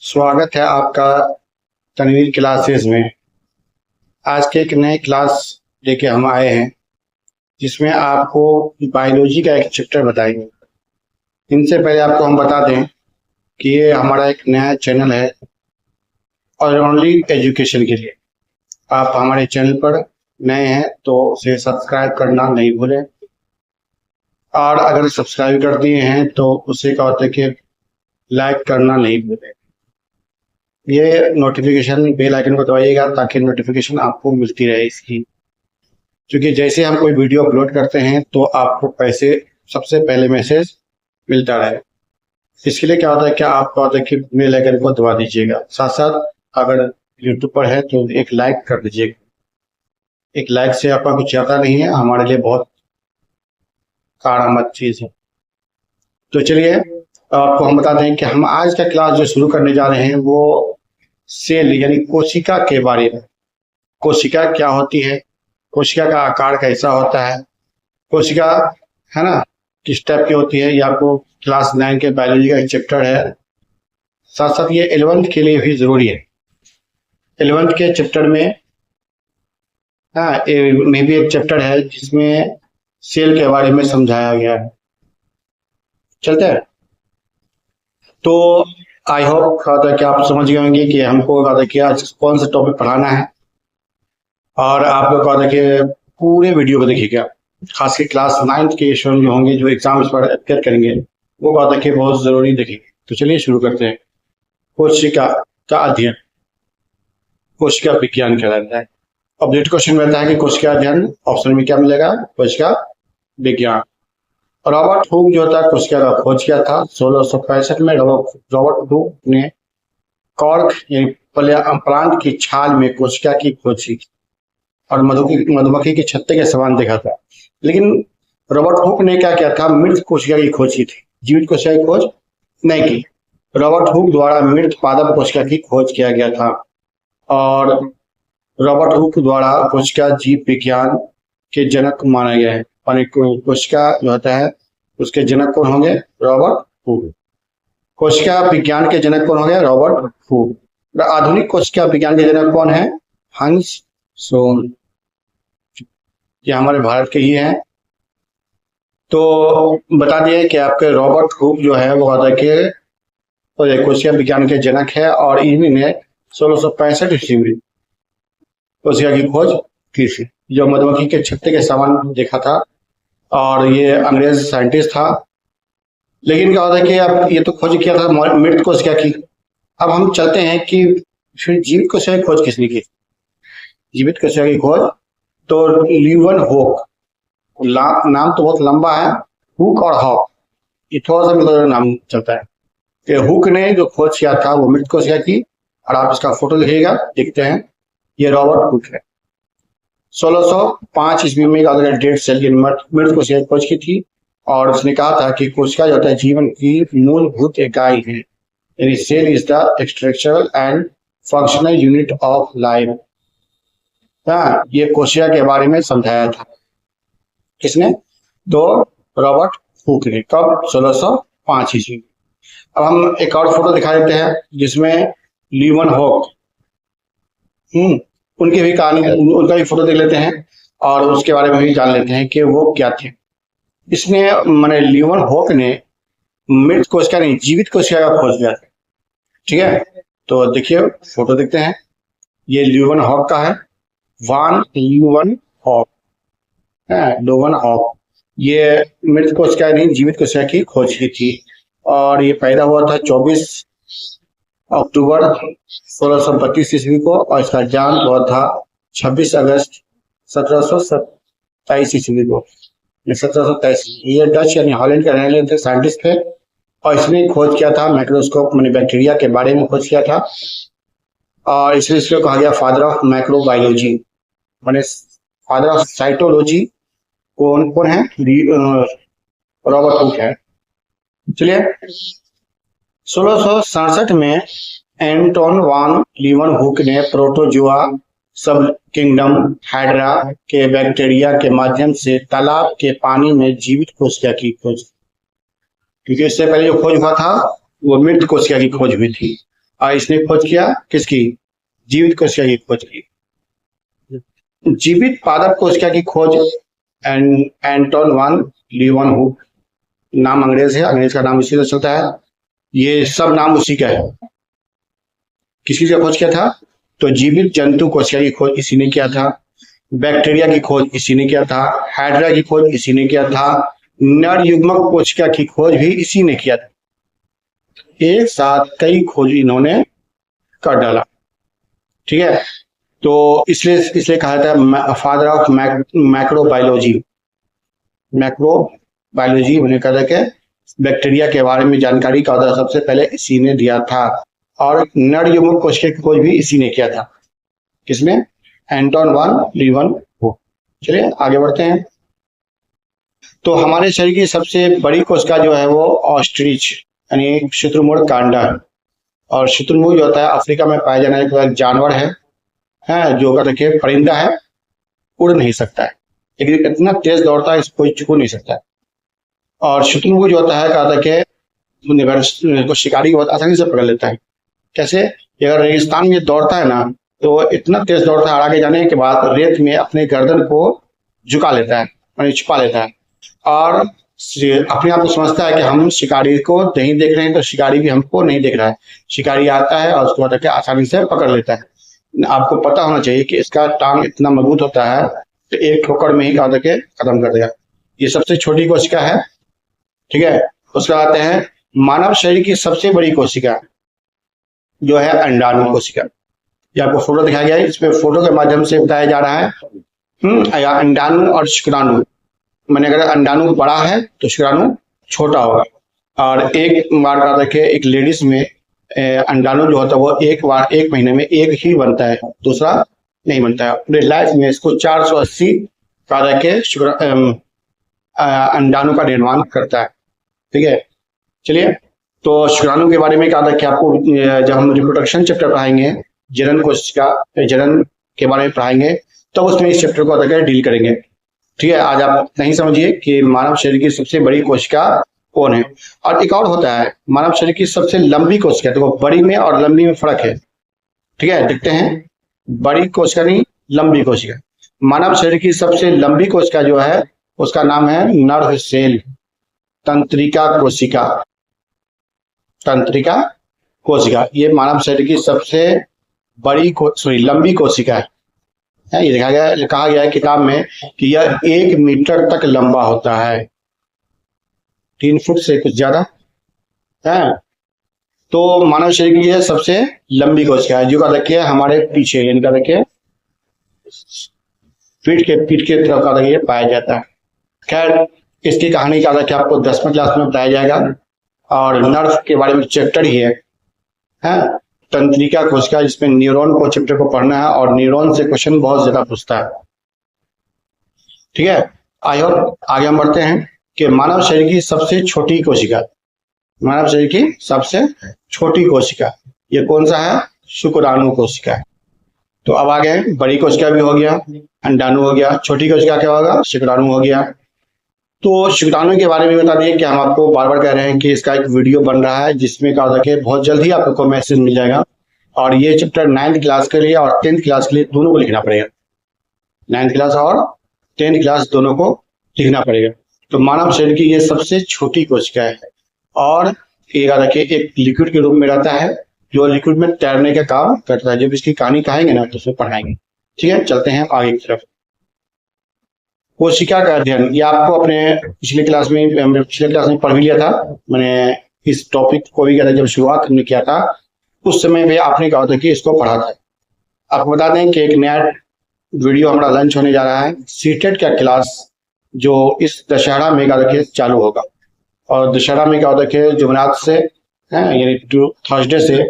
स्वागत है आपका तनवीर क्लासेस में। आज के एक नए क्लास लेके हम आए हैं जिसमें आपको बायोलॉजी का एक चैप्टर बताएंगे। इनसे पहले आपको हम बता दें कि ये हमारा एक नया चैनल है और ओनली एजुकेशन के लिए। आप हमारे चैनल पर नए हैं तो उसे सब्सक्राइब करना नहीं भूलें, और अगर सब्सक्राइब कर दिए हैं तो उसे क्या होता है कि लाइक करना नहीं भूलें। ये नोटिफिकेशन बेल आइकन को दबाइएगा ताकि नोटिफिकेशन आपको मिलती रहे इसकी, क्योंकि जैसे हम कोई वीडियो अपलोड करते हैं तो आपको पैसे सबसे पहले मैसेज मिलता रहे। इसके लिए क्या होता है कि आप क्या होता है कि बेल आइकन को दबा दीजिएगा। साथ साथ अगर यूट्यूब पर है तो एक लाइक कर दीजिएगा। एक लाइक से आपका कुछ जाता नहीं है, हमारे लिए बहुत कारामद चीज़ है। तो चलिए आपको हम बता दें कि हम आज का क्लास जो शुरू करने जा रहे हैं वो सेल यानी कोशिका के बारे में। कोशिका क्या होती है, कोशिका का आकार कैसा होता है, कोशिका है ना किस टाइप की होती है, ये आपको क्लास 9 के बायोलॉजी का एक चैप्टर है। साथ साथ ये 11th के लिए भी जरूरी है। 11th के चैप्टर में में भी एक चैप्टर है जिसमें सेल के बारे में समझाया गया है। चलते हैं। तो आई होप कि आप समझ गए होंगे कि हमको आज कौन सा टॉपिक पढ़ाना है, और आप लोग कि पूरे वीडियो को देखिएगा। खास के क्लास 9th के स्टूडेंट जो होंगे जो एग्जाम पर अपेयर करेंगे वो बहुत जरूरी देखेंगे। तो चलिए शुरू करते हैं। कोशिका का अध्ययन कोशिका विज्ञान कहलाता है। ऑब्जेक्ट क्वेश्चन रहता है कि कोशिका अध्ययन, ऑप्शन में क्या मिलेगा, कोशिका विज्ञान। रॉबर्ट हुक जो था कोशिका का खोज किया था 1665 में। रॉबर्ट हुक ने कॉर्क प्लांट की छाल में कोशिका की खोज की और मधुमक्खी के छत्ते के समान देखा था। लेकिन रॉबर्ट हुक ने क्या किया था, मृत कोशिका की खोज की थी, जीवित कोशिका की खोज नहीं की। रॉबर्ट हुक द्वारा मृत पादप कोशिका की खोज किया गया था, और रॉबर्ट हुक द्वारा कोशिका जीव विज्ञान के जनक माना गया है। कोशिका जो होता है उसके जनक कौन होंगे, रॉबर्ट हुक। कोशिका विज्ञान के जनक कौन होंगे, रॉबर्ट हुक। आधुनिक कोशिका विज्ञान के जनक कौन है, हंस सोम। ये हमारे भारत के ही हैं। तो बता दिए कि आपके रॉबर्ट हुक जो है वो होता है कि कोशिका विज्ञान के जनक है, और इन्होंने 1665 ईस्वी में कोशिका की खोज की थी, जो मधुमक्खी के छत्ते के समान देखा था, और ये अंग्रेज साइंटिस्ट था। लेकिन क्या होता है कि अब ये तो खोज किया था मृत कोशिका की। अब हम चलते हैं कि फिर जीवित कोशिका की खोज किसने की। जीवित कोशिका की खोज तो ल्यूवन हुक, नाम तो बहुत लंबा है, हुक और हॉक, ये थोड़ा सा मतलब नाम चलता है कि हुक ने जो खोज किया था वो मृत कोशिका की। और आप इसका फोटो देखिएगा, देखते हैं, ये रॉबर्ट हुक है। 1605 ईस्वी में डेड सेल मृत कोशिका की खोज की थी, और उसने कहा था कि कोशिका जो होता है जीवन की मूलभूत इकाई है, यानी cell is the structural and functional unit of life. ये कोशिका के बारे में समझाया था किसने, तो रॉबर्ट हुक ने। कब, 1605 ईस्वी में। अब हम एक और फोटो दिखा देते हैं जिसमें ल्यूवन हुक, उनकी भी कहानी, उनका भी फोटो देख लेते हैं और उसके बारे में भी जान लेते हैं कि वो क्या थे। इसने मैंने ल्यूवन हुक ने मृत कोशिका नहीं जीवित कोशिका का खोज किया था। ठीक है, तो देखिए फोटो देखते हैं। ये ल्यूवन हुक का है, वान ल्यूवन हुक, ल्यूवन हुक। ये मृत कोशिका नहीं जीवित कोशिका की खोज की थी, और ये पैदा हुआ था 24 अक्टूबर 1632 ईस्वी को, और इसका जन्म हुआ था 26 अगस्त 1727 ईस्वी को। 1727। ये डच यानी हॉलैंड के रहने वाले साइंटिस्ट थे, और इसने खोज किया था माइक्रोस्कोप मैंने बैक्टीरिया के बारे में खोज किया था, और इसलिए इसको कहा गया फादर ऑफ माइक्रोबायोलॉजी, मैंने फादर ऑफ साइटोलॉजी कौन कौन है, रॉबर्ट हुक है। चलिए 1667 में एंटोन वान लीवन हुक ने प्रोटोजुआ सब किंगडम हाइड्रा के बैक्टीरिया के माध्यम से तालाब के पानी में जीवित कोशिका की खोज, क्योंकि इससे पहले जो खोज हुआ था वो मृत कोशिका की खोज हुई थी। और इसने खोज किया किसकी? जीवित कोशिका की खोज की। जीवित पादप कोशिका की खोज एंटोन वान लीeuwenhoek, नाम अंग्रेज है, अंग्रेज का नाम इसी से चलता है, ये सब नाम उसी का है। किसी का खोज किया था? तो जीवित जंतु कोशिका की खोज इसी ने किया था, बैक्टीरिया की खोज इसी ने किया था, हाइड्रा की खोज इसी ने किया था, नर युग्मक कोशिका की खोज भी इसी ने किया था। एक साथ कई खोज इन्होंने कर डाला। ठीक है, तो इसलिए कहा जाता है फादर ऑफ मैक्रोबायोलॉजी। मैक्रोबायोलॉजी होने का कि बैक्टीरिया के बारे में जानकारी का सबसे पहले इसी ने दिया था, और नर युग्मक कोशिका की खोज भी इसी ने किया था। किसने? एंटोन वान लीeuwenhoek। चलिए आगे बढ़ते हैं। तो हमारे शरीर की सबसे बड़ी कोशिका जो है वो ऑस्ट्रिच यानी शुतुरमुर्ग कांडा है। और शुतुरमुर्ग जो होता है अफ्रीका में पाया जाने वाला एक जानवर है, जो का देखिए परिंदा है, उड़ नहीं सकता है, लेकिन इतना तेज दौड़ता है इसको कोई छू नहीं सकता है। और शुतुरमुर्ग जो होता है कहा था कि शिकारी बहुत आसानी से पकड़ लेता है। कैसे? अगर रेगिस्तान में दौड़ता है ना तो इतना तेज दौड़ता है, आगे जाने के बाद रेत में अपने गर्दन को झुका लेता है, यानी छुपा लेता है, और अपने आप को समझता है कि हम शिकारी को नहीं देख रहे हैं, तो शिकारी भी हमको नहीं देख रहा है। शिकारी आता है और उसको बताकर आसानी से पकड़ लेता है। आपको पता होना चाहिए कि इसका टांग इतना मजबूत होता है तो एक ठोकर में ही कहा के खत्म कर देगा। ये सबसे छोटी कोशिका है। ठीक है, उसका आते हैं मानव शरीर की सबसे बड़ी कोशिका जो है अंडाणु कोशिका। ये आपको फोटो दिखाया गया है, इसमें फोटो के माध्यम से बताया जा रहा है अंडाणु और शुक्राणु। मैंने अगर अंडाणु बड़ा है तो शुक्राणु छोटा होगा। और एक बार का देखिए एक लेडीज में अंडाणु जो होता है वो एक महीने में एक ही बनता है, दूसरा नहीं बनता है। पूरे लाइफ में इसको 480 का रखे अंडाणु का निर्माण करता है। ठीक है, चलिए तो शुक्राणु के बारे में कहा था कि आपको जब हम रिप्रोडक्शन चैप्टर पढ़ाएंगे, जनन कोशिका जनन के बारे में पढ़ाएंगे, तब उसमें इस चैप्टर को डील करेंगे। ठीक है, आज आप नहीं समझिए कि मानव शरीर की सबसे बड़ी कोशिका कौन है। और एक और होता है मानव शरीर की सबसे लंबी कोशिका, तो बड़ी में और लंबी में फर्क है। ठीक है, देखते हैं, बड़ी कोशिका नहीं लंबी कोशिका। मानव शरीर की सबसे लंबी कोशिका जो है उसका नाम है नर्व सेल, तंत्रिका कोशिका। तंत्रिका कोशिका ये मानव शरीर की सबसे बड़ी लंबी कोशिका है। ये कहा गया है किताब में कि यह 1 मीटर तक लंबा होता है, 3 फुट से कुछ ज्यादा है। तो मानव शरीर की यह सबसे लंबी कोशिका है, जो का देखिए हमारे पीछे, इनका देखिए पीठ के तरफ का देखिए पाया जाता है। खैर इसकी कहानी का देखिए आपको 10वीं क्लास में बताया जाएगा, और नर्व के बारे में चैप्टर ही है तंत्रिका कोशिका, जिसमें न्यूरॉन को चैप्टर को पढ़ना है, और न्यूरॉन से क्वेश्चन बहुत ज्यादा पूछता है। ठीक है, आई होप आगे हम बढ़ते हैं कि मानव शरीर की सबसे छोटी कोशिका, मानव शरीर की सबसे छोटी कोशिका ये कौन सा है? शुक्राणु कोशिका है। तो अब आगे बड़ी कोशिका भी हो गया, अंडाणु हो गया, छोटी कोशिका क्या होगा? शुक्राणु हो गया। तो शुक्राणु के बारे में बता दिए कि हम आपको बार बार कह रहे हैं कि इसका एक वीडियो बन रहा है, जिसमें कहा था कि बहुत जल्द ही आपको मैसेज मिल जाएगा। और ये चैप्टर 9th क्लास के लिए और 10th क्लास के लिए दोनों को लिखना पड़ेगा, 9th क्लास और 10th क्लास दोनों को लिखना पड़ेगा। तो मानव शरीर की ये सबसे छोटी कोशिका है, और ये कहा था कि एक लिक्विड के रूप में रहता है, जो लिक्विड में तैरने का काम करता है। जब इसकी कहानी कहेंगे ना तो उसमें पढ़ाएंगे। ठीक है, चलते हैं आगे की तरफ। कोशिका का अध्ययन, ये आपको अपने पिछले क्लास में पढ़ भी लिया था। मैंने इस टॉपिक को भी जब शुरुआत हमने किया था उस समय भी आपने कहा था कि इसको पढ़ा था। आपको बता दें कि एक नया वीडियो हमारा लंच होने जा रहा है, सीटेट का क्लास, जो इस दशहरा में का चालू होगा। और दशहरा में क्या होता है कि जुमेरात से यानी थर्सडे से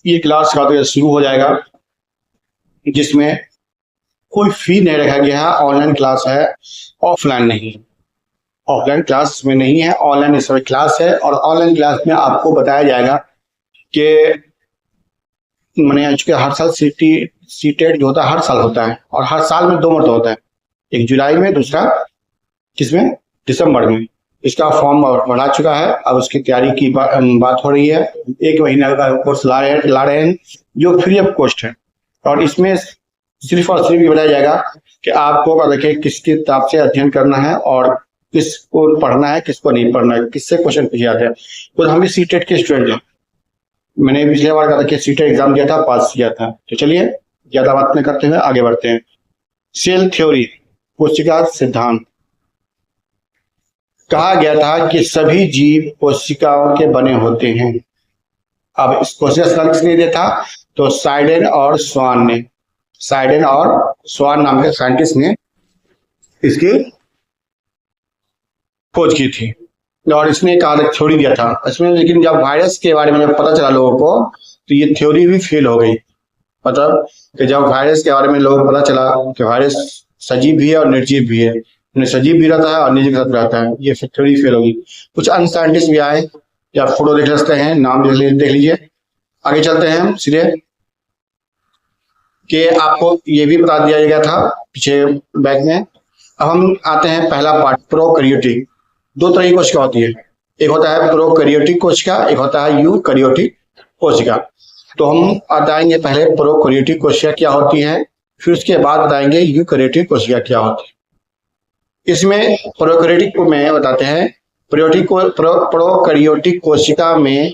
ये क्लास का शुरू हो जाएगा, जिसमें कोई फी नहीं रखा गया है। ऑनलाइन क्लास है, ऑफलाइन नहीं, ऑफलाइन क्लास में नहीं है, ऑनलाइन इस समय क्लास है। और ऑनलाइन क्लास में आपको बताया जाएगा कि मैंने चुके हर साल सीटेट जो होता है हर साल होता है, और हर साल में 2 मरतबा होता है, एक जुलाई में, दूसरा किसमें? दिसंबर में। इसका फॉर्म बढ़ा चुका है, अब उसकी तैयारी की बात हो रही है। 1 महीना का कोर्स ला रहे हैं जो फ्री ऑफ कॉस्ट है, और इसमें सिर्फ और सिर्फ ये बताया जाएगा कि आपको देखिए किसकी किताब से अध्ययन करना है और किसको पढ़ना है किसको नहीं पढ़ना है, किससे क्वेश्चन पूछे जाते हैं। तो हम भी सीटेट के स्टूडेंट हैं, मैंने पिछले बार का देखिए सीटेट एग्जाम दिया था, पास किया था। तो चलिए ज्यादा बात नहीं करते हुए आगे बढ़ते हैं। सेल थ्योरी, कोशिका सिद्धांत। कहा गया था कि सभी जीव कोशिकाओं के बने होते हैं। अब इस कोशिका सिद्धांत किसने दिया था? तो साइडेन और स्वान ने, साइडेन और स्वान नाम के साइंटिस्ट ने इसकी खोज की थी, और इसने एक अलग थ्योरी दिया था इसमें। लेकिन जब वायरस के बारे में जब पता चला लोगों को, तो ये थ्योरी भी फेल हो गई। मतलब कि जब वायरस के बारे में लोगों को पता चला कि वायरस सजीव भी है और निर्जीव भी है, सजीव भी रहता है और निर्जीव भी रहता है, ये थ्योरी फेल हो गई। कुछ अन्य साइंटिस्ट भी आए, या फोटो देख सकते हैं, नाम देख लीजिए। आगे चलते हैं सीधे, कि आपको ये भी बता दिया गया था पीछे बैग में। अब हम आते हैं पहला पार्ट, प्रोकैरियोटिक। 2 तरह की कोशिका होती है, एक होता है प्रोकैरियोटिक कोशिका, एक होता है यूकैरियोटिक कोशिका। तो हम बताएंगे पहले प्रोकैरियोटिक कोशिका क्या होती है, फिर उसके बाद बताएंगे यूकैरियोटिक कोशिका क्या होती है। इसमें प्रोकैरियोटिक में बताते हैं, प्रोकैरियोटिक कोशिका में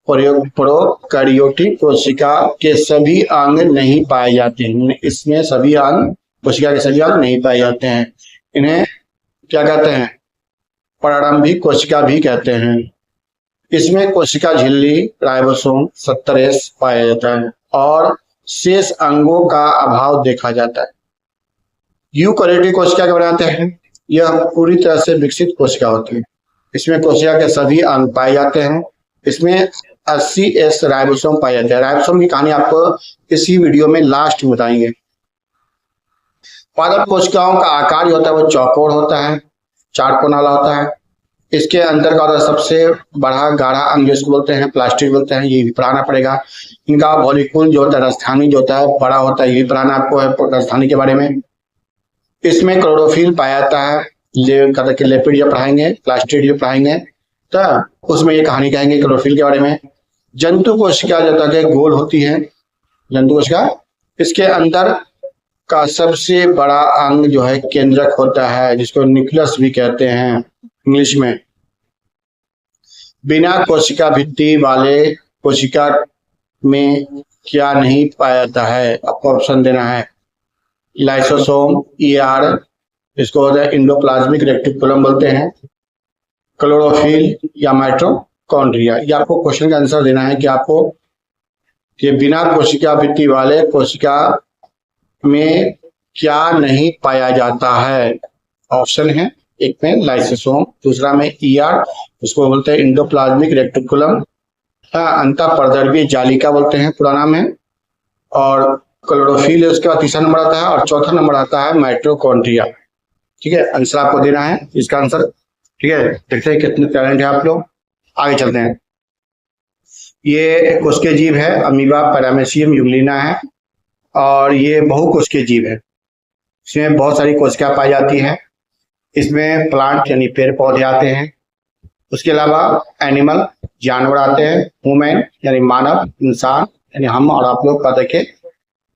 प्रोकैरियोटिक कोशिका के सभी अंग नहीं पाए जाते हैं। इसमें सभी अंग, कोशिका के सभी अंग नहीं पाए जाते हैं। इन्हें क्या कहते हैं? प्रारंभिक कोशिका भी कहते हैं। इसमें कोशिका झिल्ली, राइबोसोम 70S पाया जाता है और शेष अंगों का अभाव देखा जाता है। यूकैरियोटिक कोशिका के बनाते हैं, यह पूरी तरह से विकसित कोशिका होती है। इसमें कोशिका के सभी अंग पाए जाते हैं। इसमें 80S राइबोसोम पाए जाते हैं। राइबोसोम की कहानी आपको इसी वीडियो में लास्ट में बताएंगे। पादप कोशिकाओं का आकार जो होता है वो चौकोर होता है, 4 कोण वाला होता है। इसके अंदर का सबसे बड़ा गाढ़ा अंग जिसको बोलते हैं प्लास्टिड बोलते हैं, ये भी पढ़ाना पड़ेगा। इनका मॉलिक्यूल जो होता है, राजधानी जो होता है बड़ा होता है, ये भी पढ़ाना आपको है राजधानी के बारे में। इसमें क्लोरोफिल पाया जाता है, लेपिड जो पढ़ाएंगे, प्लास्टिड जो पढ़ाएंगे, तो उसमें ये कहानी कहेंगे क्लोरोफिल के बारे में। जंतु कोशिका जो होता है गोल होती है, जंतु कोशिका। इसके अंदर का सबसे बड़ा अंग जो है केंद्रक होता है, जिसको न्यूक्लियस भी कहते हैं इंग्लिश में। बिना कोशिका भित्ति वाले कोशिका में क्या नहीं पाया जाता है? आपको ऑप्शन देना है। लाइसोसोम, ER, इसको होता है इंडोप्लाज्मिक रेटिकुलम बोलते हैं, क्लोरोफिल या माइटोकॉन्ड्रिया। ये आपको क्वेश्चन का आंसर देना है कि आपको ये बिना कोशिका भित्ति वाले कोशिका में क्या नहीं पाया जाता है। ऑप्शन है, एक में लाइसोसोम, दूसरा में ER, उसको बोलते हैं इंडोप्लाज्मिक रेटिकुलम, अंतःपर्दर्वी जालिका बोलते हैं पूरा नाम है, और क्लोरोफिल है उसके बाद तीसरा नंबर आता है, और चौथा नंबर आता है माइटोकॉन्ड्रिया। ठीक है, आंसर आपको देना है इसका आंसर। ठीक है, देखते हैं कितने टैलेंट है आप लोग। आगे चलते हैं। ये कोशिकीय जीव है, अमीबा, पैरामीशियम, यूग्लिना है, और ये बहुकोशिकीय जीव है। इसमें बहुत सारी कोशिका पाई जाती है। इसमें प्लांट यानी पेड़ पौधे आते हैं, उसके अलावा एनिमल जानवर आते हैं, ह्यूमन यानी मानव, इंसान यानी हम और आप लोग का देखे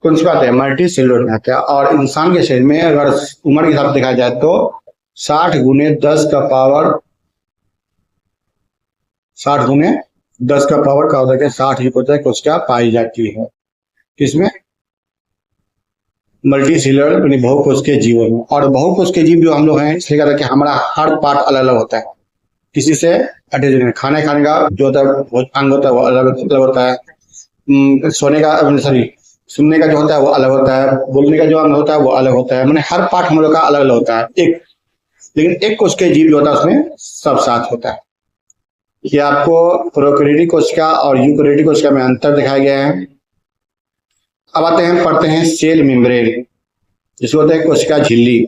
कौन सी बात है, मल्टी सेलुलर में आते हैं। और इंसान के शरीर में अगर उम्र के हिसाब से देखा जाए तो 60 गुने 10 का पावर 60 गुने 10 का पावर का होता है 60 ही होता है कोशिका पाई जाती है। इसमें मल्टी सेलुलर यानी बहुकोशिकीय जीवों में। और बहुकोशिकीय जीव जो हम लोग हैं, इसलिए कहते हैं कि हमारा हर पार्ट अलग अलग होता है, किसी से अटैच। खाने खाने का जो होता है अंग होता है वो अलग अलग होता है, सोने का सॉरी सुनने का जो होता है वो अलग होता है, बोलने का जो अंग होता है वो अलग होता है, मैंने हर पार्ट हम लोग का अलग अलग होता है। एक लेकिन एक कोशिकीय जीव जो होता है उसमें सब साथ होता है। ये आपको प्रोकैरियोटिक कोशिका और यूकैरियोटिक कोशिका में अंतर दिखाया गया है। अब आते हैं, पढ़ते हैं सेल मेम्ब्रेन, जिसको होता है कोशिका झिल्ली।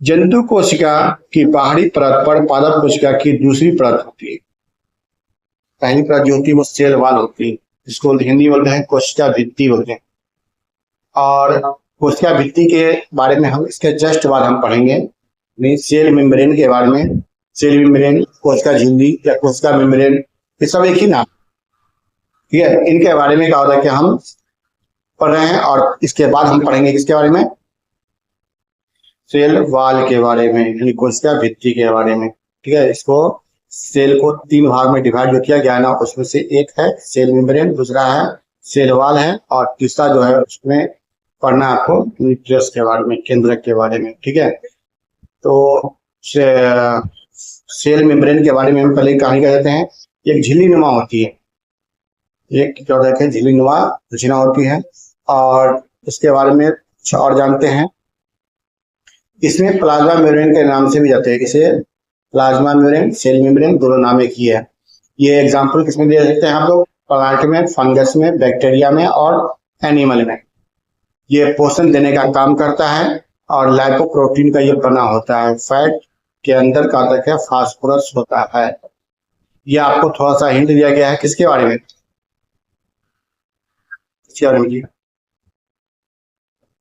जंतु कोशिका की बाहरी परत पर पादप कोशिका की दूसरी परत होती है। पहली परत जो होती है वो सेल वॉल होती है, जिसको हिंदी बोलते हैं कोशिका भित्ति बोलते हैं। और कोशिका भित्ति के बारे में हम इसके जस्ट बाद हम पढ़ेंगे, नहीं सेल मेम्ब्रेन के बारे में सेल मेम्ब्रेन, कोशिका झिल्ली या कोशिका मेम्ब्रेन, ये सब एक ही नाम, ठीक है। इनके बारे में क्या होता है कि हम पढ़ रहे हैं, और इसके बाद हम पढ़ेंगे किसके बारे में, सेल वाल के बारे में, यानी कोशिका भित्ति के बारे में, ठीक है। इसको सेल को 3 भाग में डिवाइड किया गया है ना, उसमें से एक है सेल मेम्ब्रेन, दूसरा है सेल वाल है, और तीसरा जो है उसमें पढ़ना आपको न्यूक्लियस के बारे में, केंद्रक के बारे में, ठीक है। तो सेल मेम्ब्रेन के बारे में हम पहले कहानी कर देते हैं। एक झिल्ली नुमा होती है, एक क्या होता है झिल्ली नुमा रचना होती है, और इसके बारे में और जानते हैं। इसमें प्लाज्मा मेम्ब्रेन के नाम से भी जाते हैं, इसे प्लाज्मा मेम्ब्रेन, सेल मेम्ब्रेन दोनों नाम एक ही है। ये एग्जांपल किसमें दे सकते हैं आप लोग, प्लांट में, फंगस में, बैक्टीरिया में और एनिमल में। ये पोषण देने का काम करता है, और लाइपोप्रोटीन का ये बना होता है, फैट के अंदर का तक है फास्फोरस होता है। ये आपको थोड़ा सा हिंट दिया गया है किसके बारे में, इसके बारे में जी,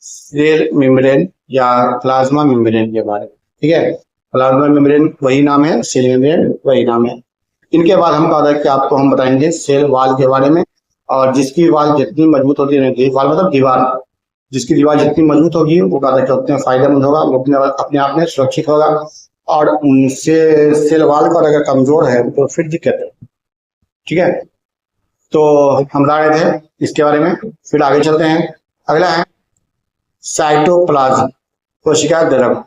सेल मेम्ब्रेन या प्लाज्मा मेम्ब्रेन के बारे में, ठीक है। प्लाज्मा मेम्ब्रेन वही नाम है, सेल मेम्ब्रेन वही नाम है। इनके बाद हम कहा कि आपको हम बताएंगे सेल वाल के बारे में, और जिसकी वाल जितनी मजबूत होती है, वाल मतलब दीवार, जिसकी दीवार जितनी मजबूत होगी वो कहा उतने फायदेमंद होगा, वो अपने आप में सुरक्षित होगा। और उनसे सेल वाल का अगर कमजोर है तो फिर दिक्कत है, ठीक है। तो हम बता रहे थे इसके बारे में, फिर आगे चलते हैं। अगला है साइटोप्लाज्म, कोशिका द्रव।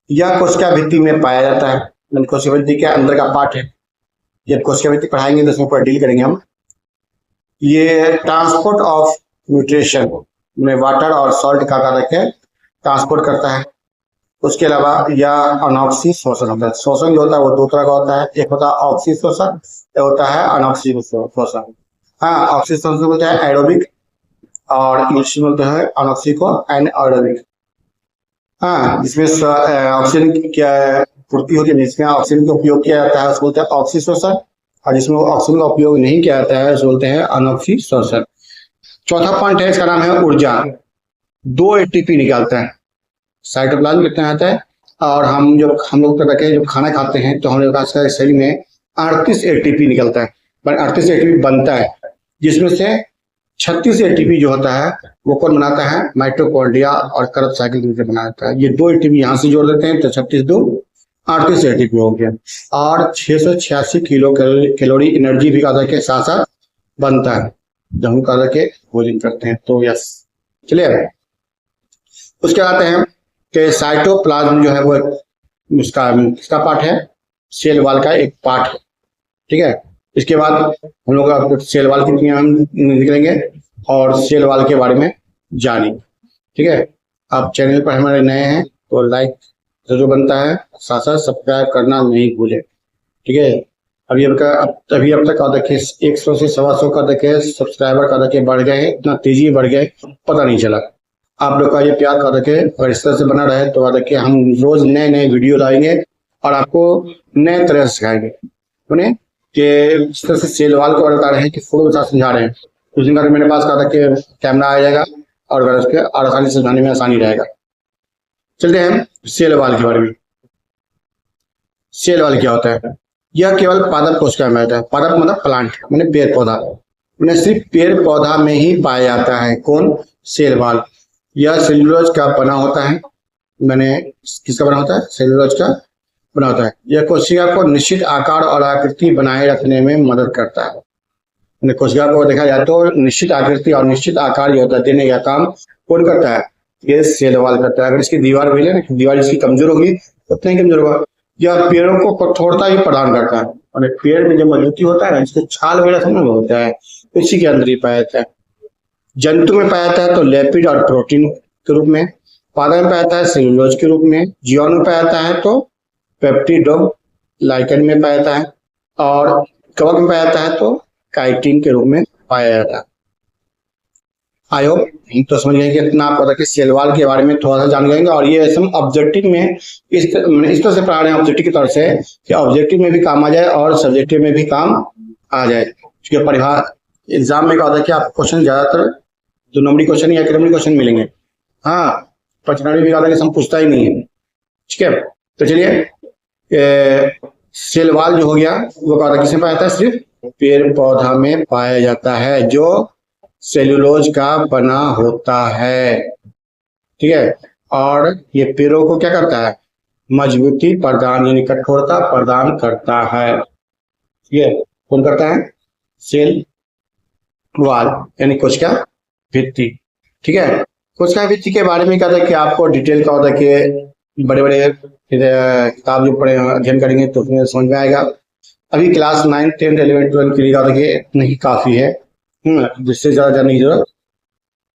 यह कोशिका भित्ति में पाया जाता है, कोशिका भित्ति के अंदर का पार्ट है। जब कोशिका भित्ति पढ़ाएंगे तो उसमें पर डील करेंगे हम। ये ट्रांसपोर्ट ऑफ न्यूट्रिशन में वाटर और सॉल्ट का ट्रांसपोर्ट करता है। उसके अलावा यह अनऑक्सी शोषण होता है। शोषण जो होता है वो 2 तरह का होता है, एक होता है ऑक्सी शोषण, एक होता है अनऑक्सी शोषण। हाँ, ऑक्सी शोषण बोलते हैं एरोबिक, और इंग्लिश में बोलते हैं अनऑक्सी को एनएरोबिक। हाँ, जिसमें ऑक्सीजन की क्या पूर्ति होती है, जिसमें ऑक्सीजन का उपयोग किया जाता है उसको बोलते हैं ऑक्सी शोषण, और जिसमें ऑक्सीजन का उपयोग नहीं किया जाता है उसको बोलते हैं अनऑक्सी शोषण। चौथा पॉइंट है, इसका नाम है ऊर्जा। 2 एटीपी निकालता है साइटोप्लाज्म, कितना आता है। और हम लोग जब खाना खाते हैं तो हमारे पास शरीर में 38 एटीपी निकलता है, 38 एटीपी बनता है, जिसमें से 36 एटीपी जो होता है वो कौन बनाता है, माइटोकॉन्ड्रिया और करप साइकिल से बनाता है। ये 2 एटीपी यहाँ से जोड़ देते हैं तो 36 2 38 एटीपी हो गया, और 686 किलो कैलोरी एनर्जी भी कहा के साथ साथ बनता है जब हम कहा के भोजन करते हैं। तो यस, चलिए उसके आते हैं कि साइटोप्लाज्म जो है वो इसका पार्ट है, सेल वाल का एक पार्ट है, ठीक है। इसके बाद हम लोग सेल वाल की हम निकलेंगे और सेल वाल के बारे में जानेंगे, ठीक है। आप चैनल पर हमारे नए हैं तो लाइक जरूर बनता है, साथ साथ सब्सक्राइब करना नहीं भूले, ठीक है। अभी अब तक देखिए 100 से 125 का देखिए सब्सक्राइबर का देखिए बढ़ गए, इतना तेजी बढ़ गए पता नहीं चला। आप लोग का ये प्यार का देखिए अगर इस तरह से बना रहे तो देखिए हम रोज नए नए वीडियो लाएंगे और आपको नए तरह से सिखाएंगे। सुने कि इस तरह से सेल वाल को बता रहे हैं कि फोटो के साथ समझा रहे हैं, उस दिन मेरे पास कहा था कि कैमरा आ जाएगा और अगर उसके आसानी से समझाने में आसानी रहेगा। चलते हैं सेल वाल के बारे में। सेल वाल क्या होता है? यह केवल पादप कोशिका में होता है। पादप मतलब प्लांट, मैंने पेड़ पौधा, मैंने सिर्फ पेड़ पौधा में ही पाया जाता है। कौन? Cell wall. यह सेल्यूलोज का बना होता है। मैंने किसका बना होता है? सेल्यूलोज का बना होता है। यह कोशिका को निश्चित आकार और आकृति बनाए रखने में मदद करता है। कोशिका को देखा जाए तो निश्चित आकृति और निश्चित आकार जो होता है देने का काम कौन करता है? ये सेल वाल करता है। अगर इसकी दीवार भी है ना, दीवार इसकी कमजोर होगी तो उतना ही कमजोर होगा। यह पेड़ों को कठोरता ही प्रदान करता है, और पेड़ में जो मजबूती होता है ना, इसके छाल वगैरह समझ में होता है, इसी के अंदर ही पाया जाता है। जंतु में पाया जाता है तो लेपिड और प्रोटीन के रूप में, पादप में पाया जाता है सेल्यूलोज के रूप में, जीवाणु में पाया जाता है तो पेप्टिडोग्लाइकन में पाया जाता है, और कवक में पाया जाता है तो काइटिन के रूप में पाया जाता है। आई होप तो समझ गए कि इतना आप पता कि सेल वाल के बारे में थोड़ा सा जान गएंगे। और ये हम ऑब्जेक्टिव में इस तरह से पढ़ा रहे हैं, ऑब्जेक्टिव की तरफ से कि ऑब्जेक्टिव में भी काम आ जाए और सब्जेक्टिव में भी काम आ जाए। क्योंकि परिभाषा एग्जाम में क्या होता है कि आप क्वेश्चन ज्यादातर 2 नंबरी क्वेश्चन या 1 नंबरी क्वेश्चन मिलेंगे। हाँ, 95 भी हम पूछता ही नहीं है, ठीक है। तो चलिए सेल वॉल जो हो गया वो क्या होता है, किसमें पाया जाता है, सिर्फ पेड़ पौधा में पाया जाता है जो सेलुलोज का बना होता है। ठीक है, और ये पेड़ों को क्या करता है, मजबूती प्रदान यानी कठोरता प्रदान करता है। ठीक है, कौन करता है, सेल वॉल यानी कोशिका भित्ति। ठीक है, कोशिका भित्ति के बारे में क्या था कि आपको डिटेल का होता है कि बड़े बड़े किताब जो पढ़े अध्ययन करेंगे तो उसमें समझ में आएगा। अभी क्लास 9, 10, 11, 12 के लिए क्या कि नहीं काफी है, जिससे ज्यादा जानने की जरूरत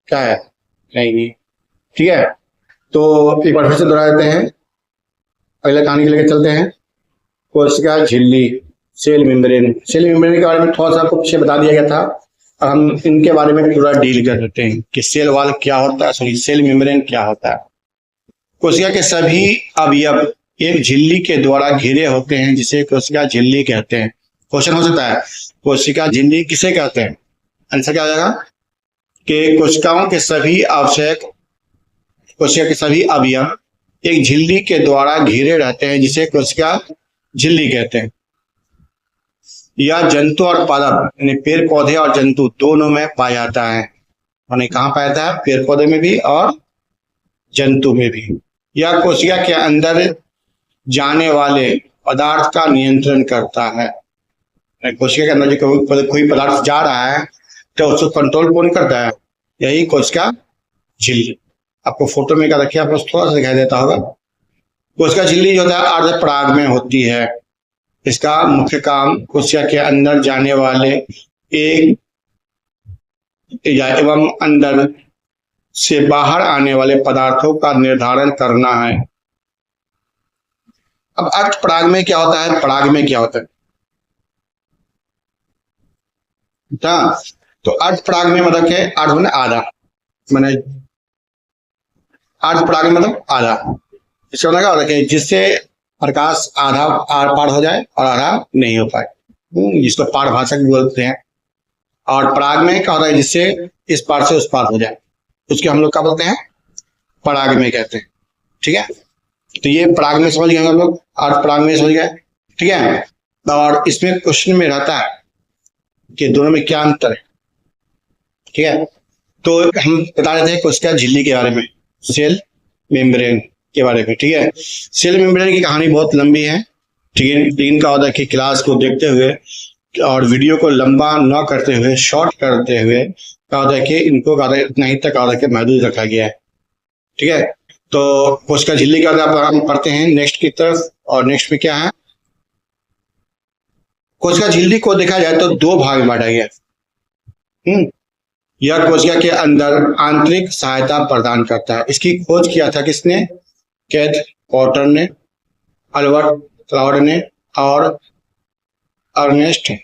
क्या है, नहीं। ठीक है, तो एक बार फिर से दोहरा देते हैं, अगले कहानी के लेकर चलते हैं। कोशिका झिल्ली, सेल मेम्ब्रेन। सेल मेम्ब्रेन के बारे में थोड़ा सा आपको पीछे बता दिया गया था, हम इनके बारे में पूरा डील कर लेते हैं कि सेल वॉल क्या होता है, सॉरी सेल मेम्ब्रेन क्या होता है। कोशिका के सभी अवयव एक झिल्ली के द्वारा घिरे होते हैं जिसे कोशिका झिल्ली कहते हैं। क्वेश्चन हो सकता है कोशिका झिल्ली किसे कहते हैं, आंसर क्या हो जाएगा कि कोशिकाओं के सभी आवश्यक, कोशिका के सभी अवयव एक झिल्ली के द्वारा घिरे रहते हैं जिसे कोशिका झिल्ली कहते हैं। यह जंतु और पादप यानी पेड़ पौधे और जंतु दोनों में पाया जाता है, यानी कहाँ पाया जाता है, पेड़ पौधे में भी और जंतु में भी। यह कोशिका के अंदर जाने वाले पदार्थ का नियंत्रण करता है। कोशिका के अंदर जो कोई पदार्थ जा रहा है तो उसको कंट्रोल कौन करता है, यही कोशिका झिल्ली। आपको फोटो में क्या रखिए, आपको थोड़ा सा दिखाई देता होगा। कोशिका झिल्ली जो है अर्ध पराग में होती है। इसका मुख्य काम कोशिका के अंदर जाने वाले एक एवं अंदर से बाहर आने वाले पदार्थों का निर्धारण करना है। अब अर्ध पराग में क्या होता है, पराग में क्या होता है, तो अर्ध पराग में मतलब क्या है, अर्ध मैंने आधा, मैंने अर्ध पराग मतलब आधा। इसका मतलब क्या होता है, जिससे प्रकाश आधा आर पार हो जाए और आधा नहीं हो पाए, जिसको पार भाषा भी बोलते हैं। और पराग में क्या होता है, जिससे इस पार से उस पार हो जाए, उसके हम लोग क्या बोलते हैं, पराग में कहते हैं। ठीक है, तो ये पराग में समझ गए हम लोग, अर्ध पराग में समझ गए। ठीक है, और इसमें क्वेश्चन में रहता है कि दोनों में क्या अंतर है। ठीक है, तो हम बता रहे थे कोशिका झिल्ली के बारे में, सेल मेम्ब्रेन के बारे में। ठीक है, सेल मेम्ब्रेन की कहानी बहुत लंबी है। ठीक है, लेकिन क्या होता है कि क्लास को देखते हुए और वीडियो को लंबा न करते हुए, शॉर्ट करते हुए क्या होता है कि इनको इतना ही तक महदूद रखा गया है। ठीक है, तो कोशिका झिल्ली का हम पढ़ते हैं नेक्स्ट की तरफ, और नेक्स्ट में क्या है, कोशिका झिल्ली को देखा जाए तो दो भाग में बांटा गया। यह कोशिका के अंदर आंतरिक सहायता प्रदान करता है। इसकी खोज किया था किसने, कैथ पॉटर ने, अल्बर्ट क्लाउड ने और अर्नेस्ट है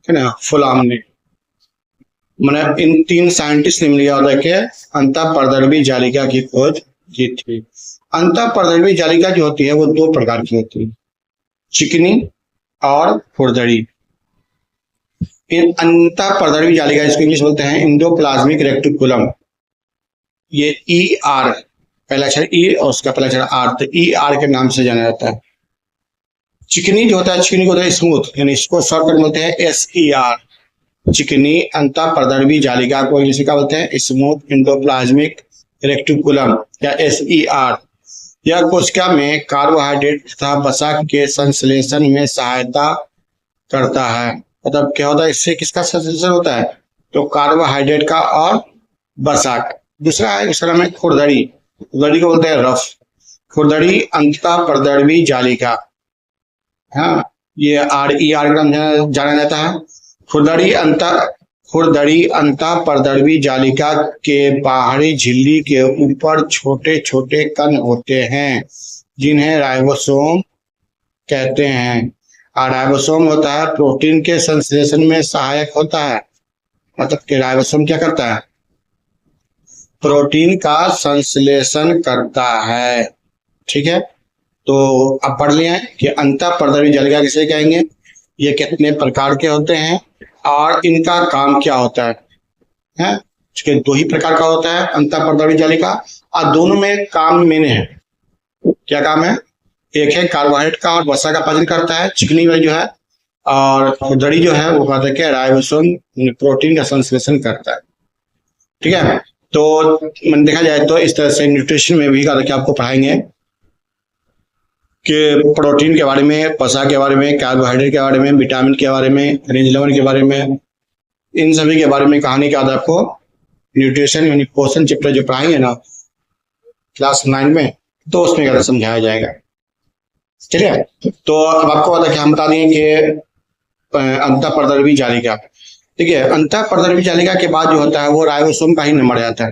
ना फुलाम ने। मतलब इन तीन साइंटिस्ट ने मिलकर होता है कि अंतःपर्दरवी जालिका की खोज की थी। अंतःपर्दरवी जालिका जो होती है वो दो प्रकार की होती है, चिकनी और खुरदरी। इन अंतःपर्दरवी जालिका, इसको इंग्लिश बोलते हैं एंडोप्लाज्मिक रेक्टिकुलम। ये ER, पहला अक्षर E और उसका पहला अक्षर R, तो ER के नाम से जाना जाता है। चिकनी जो होता है, चिकनी को होता है स्मूथ, यानी इसको शॉर्टकट बोलते हैं SER। चिकनी अंतःपर्दरवी जालिका को इंग्लिश में क्या बोलते हैं, स्मूथ एंडोप्लाज्मिक रेक्टिकुलम या SER। यह कोशिका में कार्बोहाइड्रेट तथा वसा के संश्लेषण में सहायता करता है। मतलब क्या होता है, इससे किसका संश्लेषण होता है, तो कार्बोहाइड्रेट का और वसा का। दूसरा है इसका नाम है खुरदरी, खुरदरी को बोलते हैं रफ। खुरदरी अंतःपर्दरवी जालिका, हाँ ये RER का नाम जाना जाता है। खुरदरी अंतःपर्दरवी जालिका के बाहरी झिल्ली के ऊपर छोटे छोटे कण होते हैं जिन्हें राइबोसोम कहते हैं। और राइबोसोम होता है प्रोटीन के संश्लेषण में सहायक होता है। मतलब कि राइबोसोम क्या करता है, प्रोटीन का संश्लेषण करता है। ठीक है, तो अब पढ़ लिया है कि अंतःपर्दरवी जालिका किसे कहेंगे, ये कितने प्रकार के होते हैं और इनका काम क्या होता है। इसके दो ही प्रकार का होता है अंतःपर्दरवी जालिका, और दोनों में काम मैंने है। क्या काम है, एक है कार्बोहाइड्रेट का और वसा का पाचन करता है, चिकनी वाली जो है, और दड़ी जो है वो कहते हैं कि राइबोसोम प्रोटीन का संश्लेषण करता है। ठीक है, तो मैंने देखा जाए तो इस तरह से न्यूट्रिशन में भी कहते हैं कि आपको पढ़ाएंगे कि प्रोटीन के बारे में, वसा के बारे में, कार्बोहाइड्रेट के बारे में, विटामिन के बारे में, खनिज लवण के बारे में, इन सभी के बारे में कहानी के बाद आपको न्यूट्रिशन यानी पोषण चैप्टर जो पढ़ाएंगे ना क्लास 9 में, तो उसमें ज़्यादा समझाया जाएगा। चलिए, तो अब आपको बता कि हम बता दें कि अंतःपरद्रवी जालिका, ठीक है, अंतःपरद्रवी जालिका के बाद जो होता है वो राइबोसोम का ही नंबर जाता है।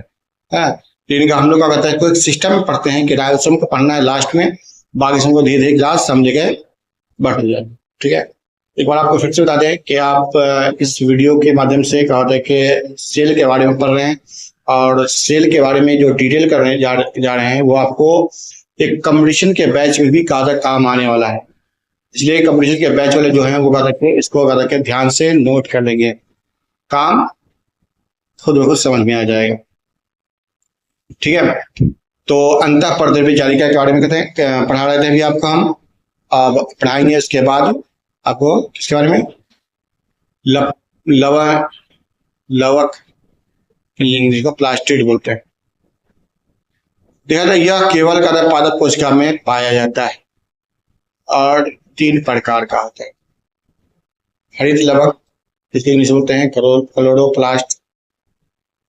लेकिन हम लोग का कहता है कोई सिस्टम में पढ़ते हैं कि राइबोसोम को पढ़ना है लास्ट में, बाकी सबको धीरे धीरे क्लास समझ के बढ़ जाए। ठीक है, एक बार आपको फिर से बता दें कि आप इस वीडियो के माध्यम से क्या होता है कि सेल के बारे में पढ़ रहे हैं, और सेल के बारे में जो डिटेल करने जा रहे हैं वो आपको एक कंपटीशन के बैच में भी कहा काम आने वाला है। इसलिए कंपटीशन के बैच वाले जो हैं वो कहा कि इसको कहा कि ध्यान से नोट कर लेंगे, काम खुद ब खुद समझ में आ जाएगा। ठीक है, तो अंतःपरद्रवी जालिका के बारे में कहते हैं पढ़ा रहे थे अभी आपको हम, अब पढ़ाएंगे इसके बाद आपको किसके बारे में, लवक को प्लास्टिड बोलते हैं। देखा जाए यह केवल पादप कोशिका में पाया जाता है और 3 प्रकार का होता है। हरित लवक जिसके इंग्लिश बोलते हैं क्लोरोप्लास्ट,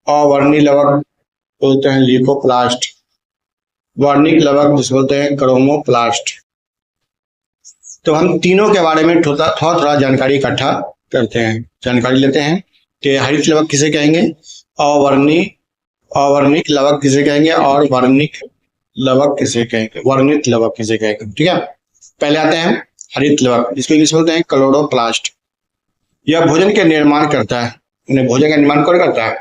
अवर्णी लवक बोलते हैं ल्यूकोप्लास्ट, वर्णिक लवक जिसे बोलते हैं क्रोमोप्लास्ट। तो हम तीनों के बारे में थोड़ा जानकारी इकट्ठा करते हैं, जानकारी लेते हैं कि हरित लवक किसे कहेंगे, अवर्णिक लवक किसे कहेंगे, और वर्णिक लवक किसे कहेंगे, वर्णित लवक किसे कहेंगे। ठीक है, पहले आते हैं हरित लवक जिसको इंग्लिश बोलते हैं क्लोरोप्लास्ट। यह भोजन के निर्माण करता है, भोजन का निर्माण कौन करता है,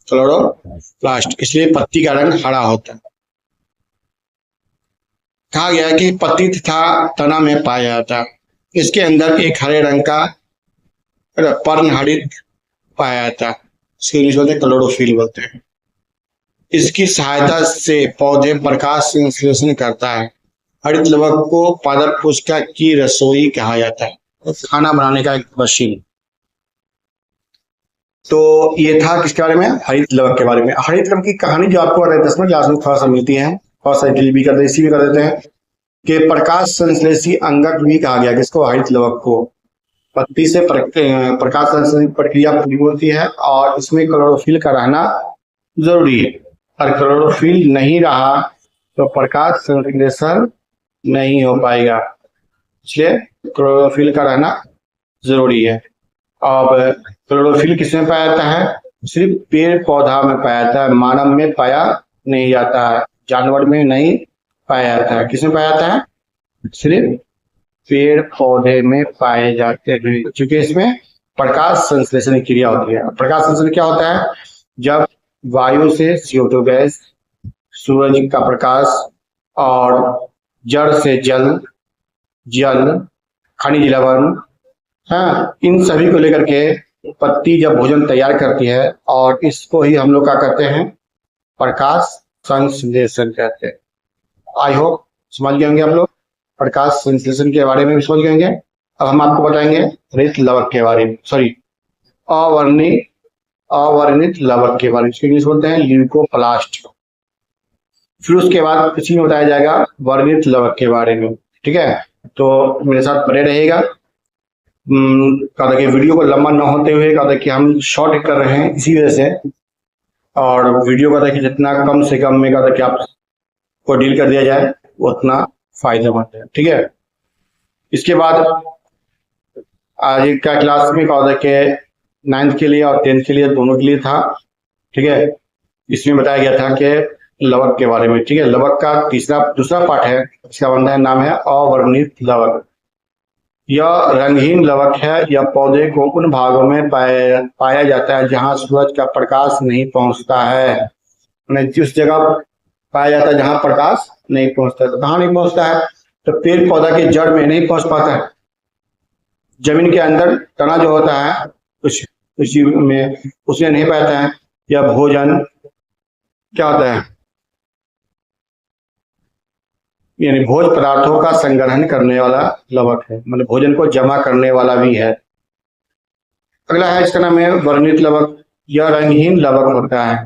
क्लोरोप्लास्ट, इसलिए पत्ती का रंग हरा होता है। कहा गया कि पत्ती तथा तना में पाया जाता है। इसके अंदर एक हरे रंग का पर्णहरित पाया जाता है, इसको इंग्लिश बोलते हैं क्लोरोफिल बोलते हैं। इसकी सहायता से पौधे प्रकाश संश्लेषण करता है। हरित लवक को पादप कोशिका की रसोई कहा जाता है, खाना बनाने का एक मशीन। तो ये था किसके बारे में, हरित लवक के बारे में। हरित लवक की कहानी जो आपको 10वीं क्लास में थोड़ा सा मिलती है, थोड़ा सा भी कर देते, इसी भी कर देते हैं कि प्रकाश संश्लेषी अंगक भी कहा गया किसको, हरित लवक को। पत्ती से प्रकाश संश्लेषण प्रक्रिया पूरी होती है और इसमें क्लोरोफिल का रहना जरूरी है। अगर क्लोरोफिल नहीं रहा तो प्रकाश संश्लेषण नहीं हो पाएगा, इसलिए क्लोरोफिल का रहना जरूरी है। अब क्लोरोफिल किसमें पाया जाता है, सिर्फ पेड़ पौधा में पाया जाता है, मानव में पाया नहीं जाता है, जानवर में नहीं पाया जाता है। किसमें पाया जाता है, सिर्फ पेड़ पौधे में पाए जाते हैं, क्योंकि इसमें प्रकाश संश्लेषण क्रिया होती है। प्रकाश संश्लेषण क्या होता है, जब वायु से CO2 गैस, सूरज का प्रकाश और जड़ से जल, खनिज लवण, इन सभी को लेकर के पत्ती जब भोजन तैयार करती है, और इसको ही हम लोग क्या कहते हैं, प्रकाश संश्लेषण कहते हैं। आई होप समझ गए होंगे आप लोग, प्रकाश संश्लेषण के बारे में भी समझ गए होंगे। अब हम आपको बताएंगे हरित लवक के बारे में, सॉरी अवर्णित लवक के बारे में, इंग्लिश बोलते हैं ल्यूकोप्लास्ट। फिर उसके बाद इसी में बताया जाएगा वर्णित लवक के बारे में। ठीक है, तो मेरे साथ बने रहेगा। कहा था कि वीडियो को लंबा न होते हुए कहा था कि हम शॉर्ट कर रहे हैं इसी वजह से, और वीडियो का था कि जितना कम से कम में कहा था कि आपको डील कर दिया जाए उतना फायदेमंद है। ठीक है, इसके बाद आज का क्लास में कहा था कि 9th के लिए और 10th के लिए दोनों के लिए था। ठीक है, इसमें बताया गया था कि लवक के बारे में। ठीक है, लवक का दूसरा पार्ट है, इसका नाम है अवर्णित लवक। यह रंगहीन लवक है, यह पौधे को उन भागों में पाया जाता है जहां सूरज का प्रकाश नहीं पहुंचता है। जिस जगह पाया जाता है जहां प्रकाश नहीं पहुंचता है, तो कहाँ नहीं पहुंचता है, तो पेड़ पौधा के जड़ में नहीं पहुंच पाता है, जमीन के अंदर तना जो होता है उसमें नहीं पाता है। या भोजन क्या होता है, यानी भोज पदार्थों का संग्रहण करने वाला लवक है, मतलब भोजन को जमा करने वाला भी है। अगला है, इसका नाम है वर्णित लवक। यह रंगहीन लवक होता है।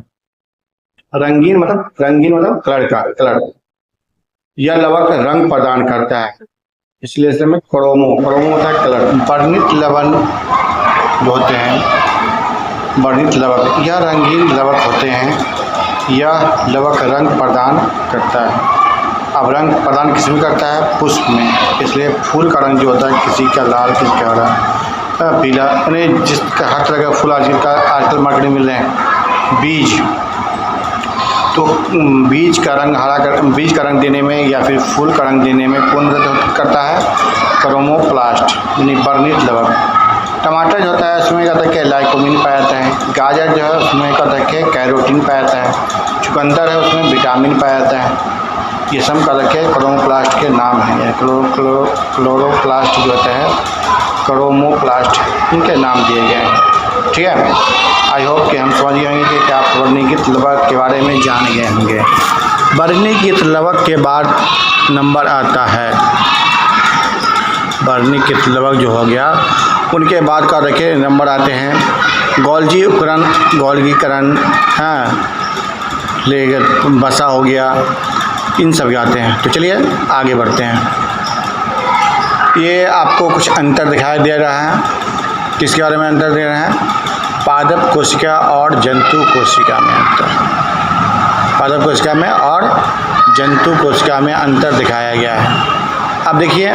रंगीन मतलब कलर। यह लवक रंग प्रदान करता है, इसलिए इसे में क्रोमो होता है कलर। वर्णित लवण जो होते हैं, वर्णित लवक, यह रंगीन लवक होते हैं। यह लवक रंग प्रदान करता है। अब रंग प्रदान किसमें करता है? पुष्प में। इसलिए फूल का रंग जो होता है, किसी का लाल, किसी का हरा, पीला, यानी जिसका हर तरह का फूल आजकल मार्केट में मिल रहे हैं। बीज, तो बीज का रंग देने में या फिर फूल का रंग देने में कौन मदद करता है? क्रोमोप्लास्ट, यानी वर्णित लवक। टमाटर जो होता है उसमें क्या होता है? लाइकोमिन पाया जाता है। गाजर जो है उसमें क्या होता है? कैरोटीन पाया जाता है। चुकंदर है उसमें विटामिन पाया जाता है। ये सब का रखे क्रोमोप्लास्ट के नाम है। क्लोरोप्लास्ट जो होता है, क्रोमोप्लास्ट, इनके नाम दिए गए हैं। ठीक है, आई होप कि हम समझ गए होंगे कि आप वर्णित लवक के बारे में जान गए होंगे। वर्णित लवक के बाद नंबर आता है, वर्णित लवक जो हो गया उनके बाद का रखे नंबर आते हैं गोल्जी उपकरण, गोल्गीकरण, हाँ, लेकर बसा हो गया, इन सब आते हैं। तो चलिए आगे बढ़ते हैं। ये आपको कुछ अंतर दिखाई दे रहा है। किसके बारे में अंतर दे रहे हैं? पादप कोशिका और जंतु कोशिका में अंतर। पादप कोशिका में और जंतु कोशिका में अंतर दिखाया गया है। अब देखिए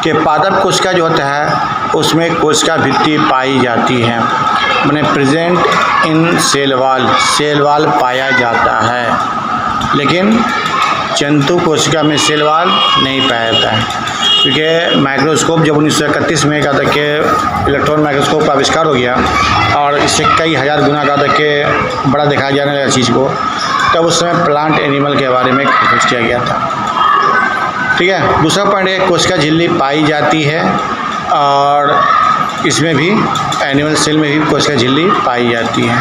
कि पादप कोशिका जो होता है उसमें कोशिका भित्ति पाई जाती है, माने प्रेजेंट इन सेल वॉल पाया जाता है। लेकिन जंतु कोशिका में सेल वॉल नहीं पाया जाता है, क्योंकि माइक्रोस्कोप जब 1931 में का तक के इलेक्ट्रॉन माइक्रोस्कोप का आविष्कार हो गया और इससे कई हज़ार गुना का तक के बड़ा दिखाया जाने लगा चीज़ को, तब उस समय प्लांट एनिमल के बारे में खोज किया गया था। ठीक है, दूसरा पॉइंट है कोशिका झिल्ली पाई जाती है और इसमें भी एनिमल सेल में भी कोशिका झिल्ली पाई जाती है।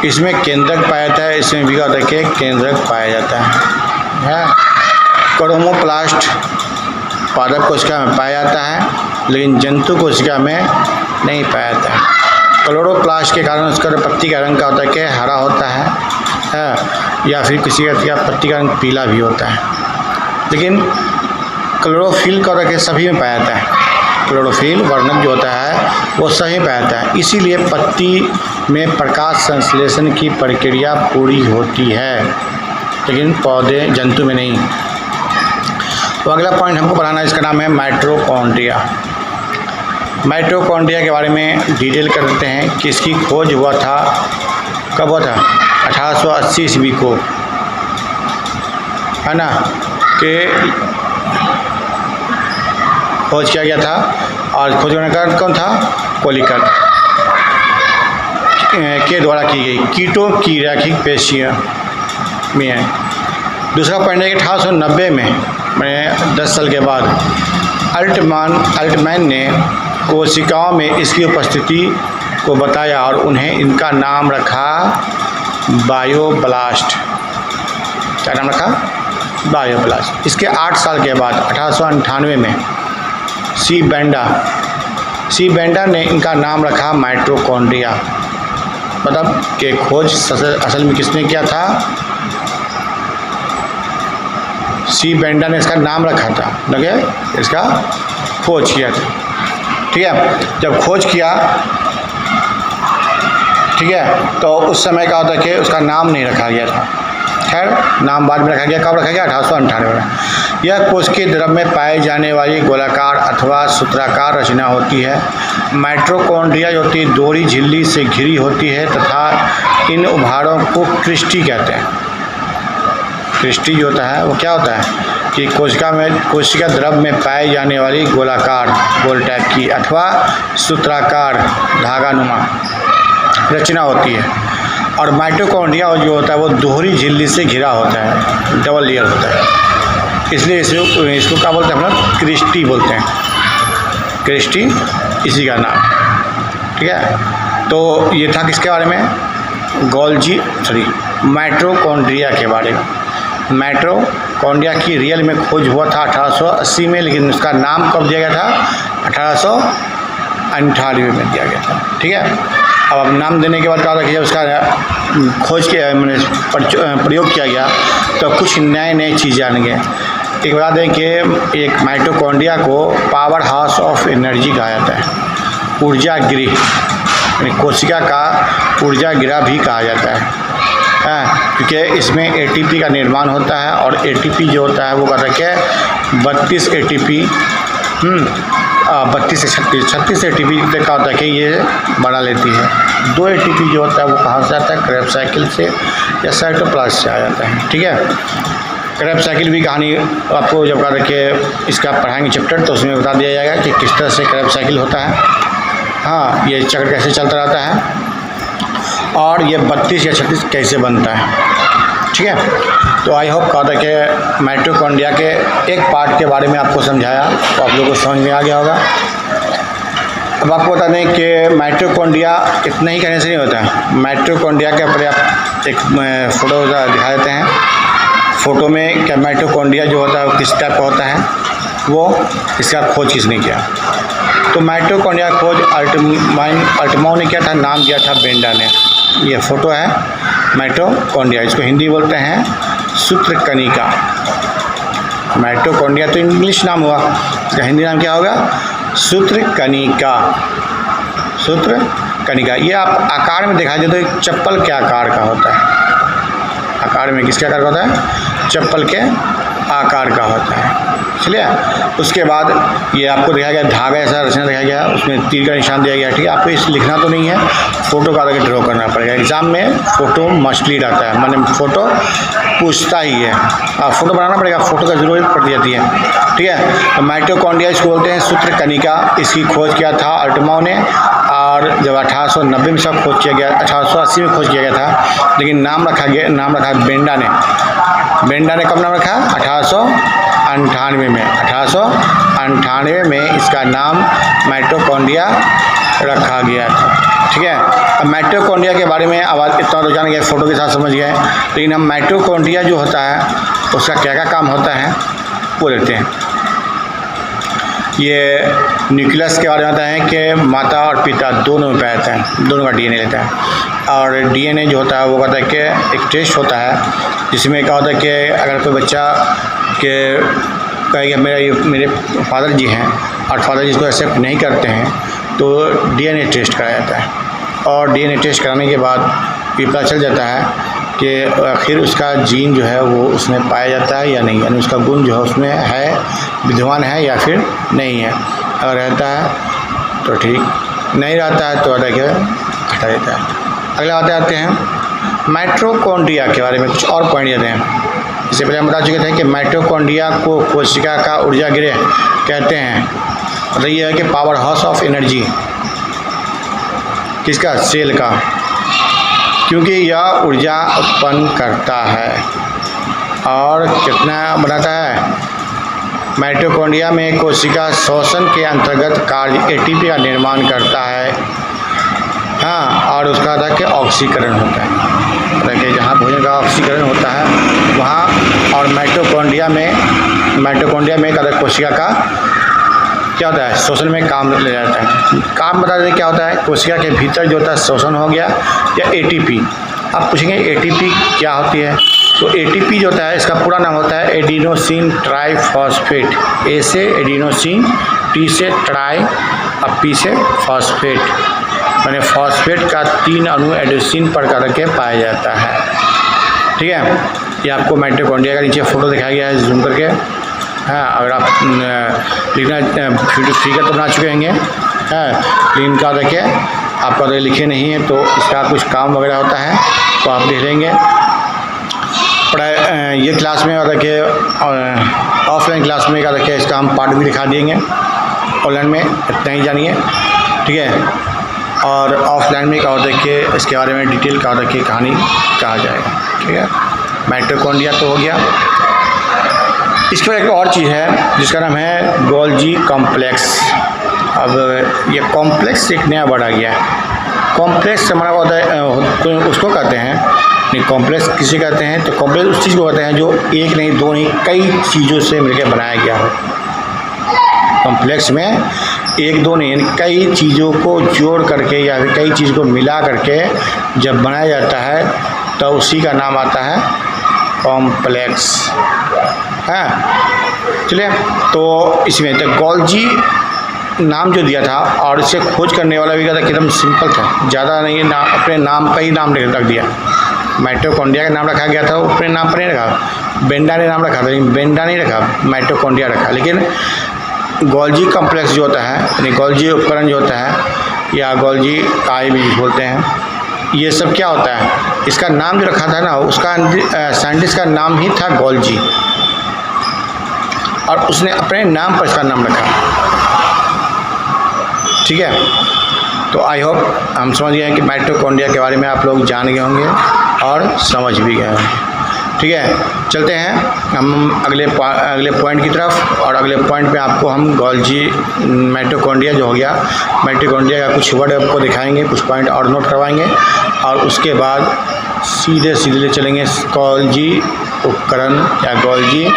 इसमें केंद्रक पाया जाता है, इसमें भी के केंद्रक पाया जाता है। क्रोमोप्लास्ट पादप कोशिका में पाया जाता है, लेकिन जंतु कोशिका में नहीं पाया जाता है। क्लोरोप्लास्ट के कारण उसका पत्ती का रंग का होता है कि हरा होता है, या फिर किसी का पत्ती का रंग पीला भी होता है। लेकिन क्लोरोफिल का रखे सभी में पाया जाता है। क्लोरोफिल वर्णक जो होता है वो सही पाया जाता है, इसीलिए पत्ती में प्रकाश संश्लेषण की प्रक्रिया पूरी होती है, लेकिन पौधे जंतु में नहीं। तो अगला पॉइंट हमको पढ़ाना है, इसका नाम है माइटोकॉन्ड्रिया। माइटोकॉन्ड्रिया के बारे में डिटेल कर देते हैं कि इसकी खोज हुआ था, कब हुआ था? 1880 ईस्वी को, है ना, कि खोज किया गया था। और खोज करने का कौन था? कोलिकट के द्वारा की गई कीटों की रैखिक पेशियाँ में है। दूसरा पॉइंट है कि 1890 में, मैंने 10 साल के बाद, अल्टमैन ने कोशिकाओं में इसकी उपस्थिति को बताया और उन्हें इनका नाम रखा बायोब्लास्ट। क्या नाम रखा? बायोब्लास्ट। इसके 8 साल के बाद 1898 में सी बेंडा ने इनका नाम रखा माइटोकॉन्ड्रिया। मतलब कि खोज असल में किसने किया था? सी बेंडा ने इसका नाम रखा था, लगे इसका खोज किया था। ठीक है, जब खोज किया, ठीक है, तो उस समय का होता है कि उसका नाम नहीं रखा गया था। खैर, नाम बाद में रखा गया। कब रखा गया? 1898 में। यह कोशिकीय द्रव में पाई जाने वाली गोलाकार अथवा सूत्राकार रचना होती है। माइटोकॉन्ड्रिया जो होती है दोहरी झिल्ली से घिरी होती है तथा इन उभारों को क्रिस्टी कहते हैं। क्रिस्टी जो होता है वो क्या होता है कि कोशिका द्रव में पाई जाने वाली गोलाकार, गोल टाइप की अथवा सूत्राकार धागानुमा रचना होती है। और माइटोकॉन्ड्रिया जो होता है वो दोहरी झिल्ली से घिरा होता है, डबल लेयर होता है, इसलिए इसको क्या बोलते हैं हम लोग? क्रिस्टी बोलते हैं। क्रिस्टी इसी का नाम। ठीक है, तो ये था किसके बारे में? माइटोकॉन्ड्रिया के बारे में। माइटोकॉन्ड्रिया की रियल में खोज हुआ था 1880 में, लेकिन उसका नाम कब दिया गया था? 1898 में दिया गया था। ठीक है, अब नाम देने के बाद क्या देखिए उसका खोज किया मैंने प्रयोग किया गया तो कुछ नए नए चीज़ जान गए। एक बता दें कि एक माइटोकॉन्ड्रिया को पावर हाउस ऑफ एनर्जी कहा जाता है, ऊर्जा गृह, यानी कोशिका का ऊर्जा गृह भी कहा जाता है। क्योंकि इसमें एटीपी का निर्माण होता है और एटीपी जो होता है वो कहता है कि 32 एटीपी 32 से 36 एटीपी का होता है कि ये बना लेती है। 2 एटीपी जो होता है वो कहाँ से आता है? क्रेब्स साइकिल से या साइटोप्लाज्म से आ जाता है। ठीक है, क्रेब्स साइकिल भी कहानी आपको जब कहा कि इसका पढ़ाएंगे चैप्टर तो उसमें बता दिया जाएगा कि किस तरह से क्रेब्स साइकिल होता है। हाँ, ये चक्र कैसे चलता रहता है और ये 32 या 36 कैसे बनता है। ठीक है, तो आई होप कहा था कि माइटोकॉन्ड्रिया के एक पार्ट के बारे में आपको समझाया तो आप लोगों को समझ में आ गया होगा। अब आपको बता दें कि माइटोकॉन्ड्रिया इतना ही कहने से नहीं होता है। माइटोकॉन्ड्रिया के ऊपर आप एक फ़ोटो दिखा देते हैं। फ़ोटो में क्या माइटोकॉन्ड्रिया जो होता है वो किस टाइप का होता है, वो इसका खोज किसने किया? तो माइटोकॉन्ड्रिया खोज अल्टमाओ ने किया था, नाम दिया था बेंडा ने। ये फ़ोटो है माइटोकॉन्ड्रिया, इसको हिंदी बोलते हैं सूत्रकणिका। माइटोकॉन्ड्रिया तो इंग्लिश नाम हुआ, इसका हिंदी नाम क्या होगा? सूत्रकणिका। सूत्रकणिका ये आप आकार में दिखाई दे तो एक चप्पल के आकार का होता है। आकार में किसके आकार का होता है? चप्पल के आकार का होता है। चलिए, उसके बाद ये आपको दिखाया गया धागा ऐसा रचना दिखाया गया, उसमें तीर का निशान दिया गया। ठीक है, आपको इस लिखना तो नहीं है, फ़ोटो का ड्रॉ करना पड़ेगा। एग्ज़ाम में फ़ोटो मस्टली रहता है, मैंने फ़ोटो पूछता ही है, फ़ोटो बनाना पड़ेगा, फ़ोटो का ज़रूरत पड़ जाती है। ठीक है, तो माइटोकॉन्ड्रिया इसको बोलते हैं सूत्रकणिका। इसकी खोज किया था अल्टमाओ ने और जब 1890 में सब खोज किया गया, 1880 में खोज किया गया था, लेकिन नाम रखा बेंडा ने। बेंडा ने कब नाम रखा? 1898 में। 1898 में इसका नाम माइटोकॉन्ड्रिया रखा गया था। ठीक है, अब माइटोकॉन्ड्रिया के बारे में आवाज़ इतना तो जान गए, फ़ोटो के साथ समझ गए, लेकिन हम माइटोकॉन्ड्रिया जो होता है उसका क्या क्या काम होता है वो देखते हैं। ये न्यूक्लियस के बारे में आता है कि माता और पिता दोनों में पाया जाता है, दोनों का डीएनए लेता है। और डीएनए जो होता है वो कहता है कि एक टेस्ट होता है जिसमें क्या होता है कि अगर कोई बच्चा के कहेगा मेरे फादर जी हैं और फादर जी इसको एक्सेप्ट नहीं करते हैं तो डीएनए टेस्ट कराया जाता है। और डीएनए टेस्ट कराने के बाद ये पता चल जाता है कि आखिर उसका जीन जो है वो उसमें पाया जाता है या नहीं, यानी उसका गुण जो है उसमें है, विद्यमान है या फिर नहीं है। अगर रहता है तो ठीक, नहीं रहता है तो हटा देता है। अगला आते हैं माइटोकॉन्ड्रिया के बारे में कुछ और पॉइंट देते हैं। इससे पहले हम बता चुके थे कि माइटोकॉन्ड्रिया को कोशिका का ऊर्जा गृह कहते हैं। मतलब ये है कि पावर हाउस ऑफ एनर्जी किसका? सेल का, क्योंकि यह ऊर्जा उत्पन्न करता है और कितना बनाता है? माइटोकॉन्ड्रिया में कोशिका श्वसन के अंतर्गत कार्य एटीपी का निर्माण करता है। हाँ, और उसका था कि ऑक्सीकरण होता है, मतलब कि जहाँ भोजन का ऑक्सीकरण होता है वहाँ। और माइटोकॉन्ड्रिया में कोशिका का क्या होता है? श्वसन में काम ले जाता है। काम बता दें क्या होता है? कोशिका के भीतर जो होता है श्वसन हो गया या एटीपी। आप पूछेंगे एटीपी क्या होती है? तो एटीपी जो होता है इसका पूरा नाम होता है एडिनोसिन ट्राइफॉस्फेट। ए से एडिनोसिन, टी से ट्राई और पी से फॉस्फेट, मैंने फॉस्फेट का 3 अणु एडिनोसिन पर करके पाया जाता है। ठीक है, ये आपको माइटोकॉन्ड्रिया का नीचे फ़ोटो दिखाया गया है जूम करके। हाँ, अगर आप लिखना फिगर तो बना चुके होंगे, हाँ, लेकिन क्या देखिए आपका अगर लिखे नहीं है तो इसका कुछ काम वगैरह होता है तो आप लिख लेंगे। ये क्लास में देखिए ऑफलाइन क्लास में क्या देखिए इसका हम पार्ट भी दिखा देंगे। ऑनलाइन में इतना ही जानिए, ठीक है। और ऑफलाइन में क्या होता है कि इसके बारे में डिटेल क्या होता है कि कहानी कहा जाएगा, ठीक है। माइटोकॉन्ड्रिया तो हो गया। इसके बाद एक और चीज़ है जिसका नाम है गोल्जी कॉम्प्लेक्स। अब ये कॉम्प्लेक्स एक नया वर्ड आ गया है। कॉम्प्लेक्स से हमारा होता है, उसको कहते हैं कॉम्प्लेक्स किसे कहते हैं? तो कॉम्प्लेक्स उस चीज़ को कहते हैं जो एक नहीं, दो नहीं, कई चीज़ों से मिलकर बनाया गया हो। कॉम्प्लेक्स में एक दो नहीं, यानी कई चीज़ों को जोड़ करके या फिर कई चीज़ को मिला करके जब बनाया जाता है तो उसी का नाम आता है कॉम्प्लेक्स। है चलिए, तो इसमें तो गॉल्जी नाम जो दिया था और इसे खोज करने वाला भी क्या था, एकदम सिंपल था, ज़्यादा नहीं ना, अपने नाम का ही नाम रख दिया। माइटोकॉन्ड्रिया का नाम रखा गया था, अपने नाम पर नहीं रखा। बेंडा ने नाम रखा था, बेंडा नहीं रखा, माइटोकॉन्ड्रिया रखा। लेकिन गॉल्जी कॉम्प्लेक्स जो होता है, यानी गॉल्जी उपकरण जो होता है या गॉल्जी काय भी बोलते हैं, ये सब क्या होता है, इसका नाम जो रखा था ना, उसका साइंटिस्ट का नाम ही था गॉल्जी, और उसने अपने नाम पर इसका नाम रखा। ठीक है, तो आई होप हम समझ गए हैं कि माइटोकॉन्ड्रिया के बारे में आप लोग जान गए होंगे और समझ भी गए होंगे। ठीक है, चलते हैं हम अगले पॉइंट की तरफ, और अगले पॉइंट पे आपको हम गॉल्जी माइटोकॉन्ड्रिया जो हो गया, माइटोकॉन्ड्रिया का कुछ वर्ड आपको दिखाएंगे, कुछ पॉइंट और नोट करवाएंगे, और उसके बाद सीधे ले चलेंगे गॉल्जी उपकरण या गॉल्जी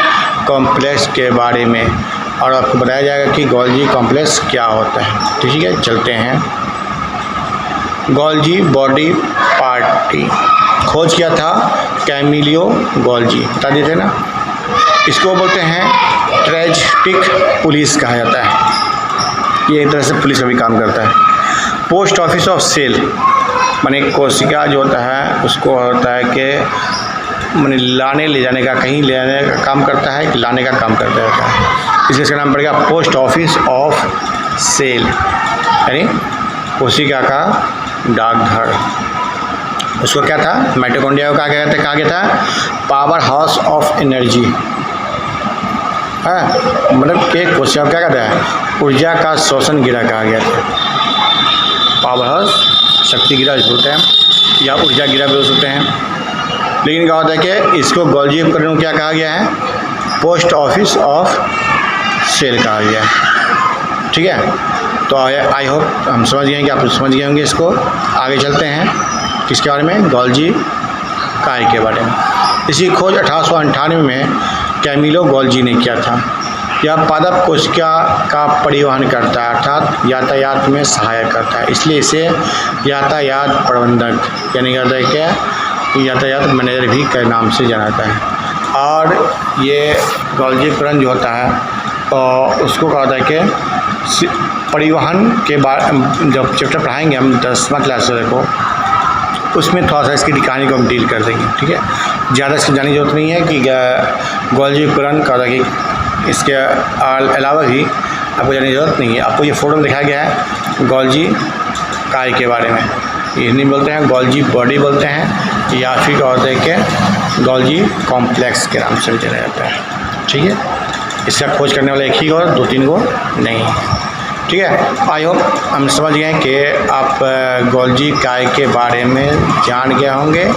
कॉम्प्लेक्स के बारे में, और आपको बताया जाएगा कि गॉल्जी कॉम्प्लेक्स क्या होता है। ठीक है, चलते हैं। गॉल्जी बॉडी पार्टी खोज किया था कैमिलियो गॉल्जी, बता देते ना। इसको बोलते हैं ट्रेजिस्टिक पुलिस कहा जाता है, ये एक तरह से पुलिस का भी काम करता है। पोस्ट ऑफिस ऑफ सेल, माने कोशिका जो होता है उसको होता है कि माने लाने ले जाने का, कहीं ले जाने का काम करता है कि लाने का काम करता है, इसलिए इसका नाम पड़ेगा पोस्ट ऑफिस ऑफ सेल, यानी कोशिका का डाकघर। उसको क्या था, माइटोकॉन्ड्रिया को कहा गया था पावर हाउस ऑफ एनर्जी। है मतलब कि कोशिका क्या कहता है, ऊर्जा का शोषण गिरा कहा गया था। पावर हाउस शक्ति गिरा बोलते हैं या ऊर्जा गिरा भी हो सकते हैं, लेकिन क्या होता है कि इसको गॉल्जी उपकरण क्या कहा गया है, पोस्ट ऑफिस ऑफ सेल कहा गया है। ठीक है, तो आई होप हम समझ गए कि आप समझ गए होंगे इसको। आगे चलते हैं किसके बारे में, गॉल्जी काय के बारे में। इसकी खोज 1898 में कैमिलो गॉल्जी ने किया था। यह पादप कोशिका का परिवहन करता है, अर्थात यातायात में सहायक करता है, इसलिए इसे यातायात प्रबंधक यानी कहता है कि यातायात मैनेजर भी के नाम से जाना जाता है। और ये गॉल्जी उपकरण जो होता है उसको कहा जाता है कि परिवहन के बाद जब चैप्टर पढ़ाएंगे हम 10वां क्लास को, उसमें थोड़ा सा इसकी कहानी को हम डील कर देंगे। ठीक है, ज़्यादा इसकी जाने की जरूरत नहीं है कि गॉल्जी उपकरण का कि इसके अलावा भी आपको जाने की जरूरत नहीं है। आपको ये फोटो में दिखाया गया है गॉल्जी काय के बारे में, हिंदी बोलते हैं गॉल्जी बॉडी बोलते हैं, या फिर क्या होता है कि गॉल्जी कॉम्प्लेक्स के नाम से भी जाना जाता है। ठीक है, इसका खोज करने वाला एक ही और 2-3 को नहीं। ठीक है, आई होप हम समझ गए कि आप गॉल्जी काय के बारे में जान गए होंगे,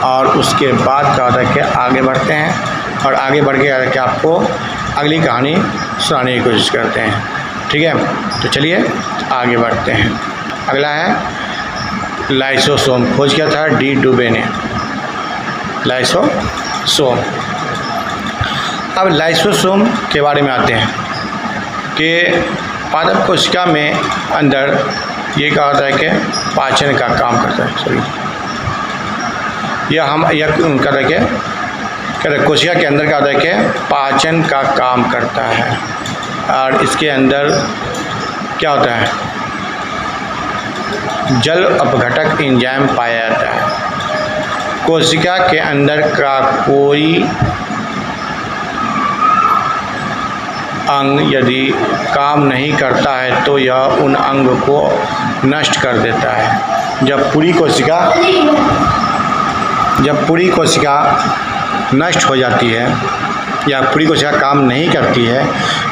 और उसके बाद क्या होता है कि आगे बढ़ते हैं, और आगे बढ़ के आपको अगली कहानी सुनाने की कोशिश करते हैं। ठीक है, तो चलिए आगे बढ़ते हैं। अगला है लाइसोसोम, खोज किया था डी डुबे ने, लाइसोसोम। अब लाइसोसोम के बारे में आते हैं कि पादप कोशिका में अंदर ये क्या होता है कि पाचन का काम करता है। सॉरी, यह कहता है कि कोशिका के अंदर क्या होता है कि पाचन का काम करता है, और इसके अंदर क्या होता है, जल अपघटक एंजाइम पाया जाता है। कोशिका के अंदर का कोई अंग यदि काम नहीं करता है तो यह उन अंग को नष्ट कर देता है। जब पूरी कोशिका नष्ट हो जाती है या पूरी कोशिका काम नहीं करती है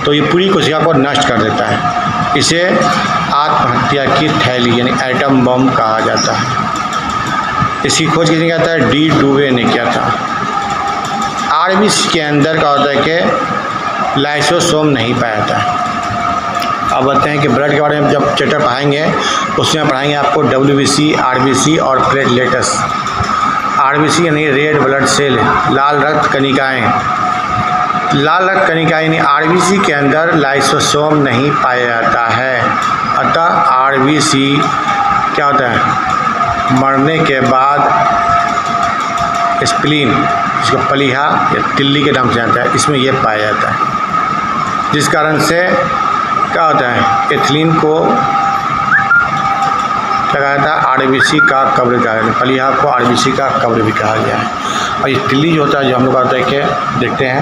तो ये पूरी कोशिका को नष्ट कर देता है। इसे आत्महत्या की थैली यानी एटम बम कहा जाता है। इसकी खोज किसने किया था, डी डुबे ने किया था। आरबीसी के अंदर का होता है कि लाइसोसोम नहीं पाया जाता। अब बताते हैं कि ब्लड के बारे में जब चैप्टर पढ़ाएंगे उसमें पढ़ाएंगे आपको WBC, RBC और प्लेटलेट्स। आरबीसी यानी रेड ब्लड सेल, लाल रक्त कणिकाएं। लाल रक्त कणिकाएं यानी आरबीसी के अंदर लाइसोसोम नहीं पाया जाता है, अतः आरबीसी क्या होता है, मरने के बाद स्प्लीन, जिसको पलीहा या तिल्ली के नाम से जानता है, इसमें यह पाया जाता है, जिस कारण से क्या होता है, एथिलीन को क्या कहा जाता है, आरबीसी का कब्र कहा गया, पलीहा को आरबीसी का कब्र भी कहा गया है। और ये तिल्ली जो होता है, जो हम लोग कहते हैं कि देखते हैं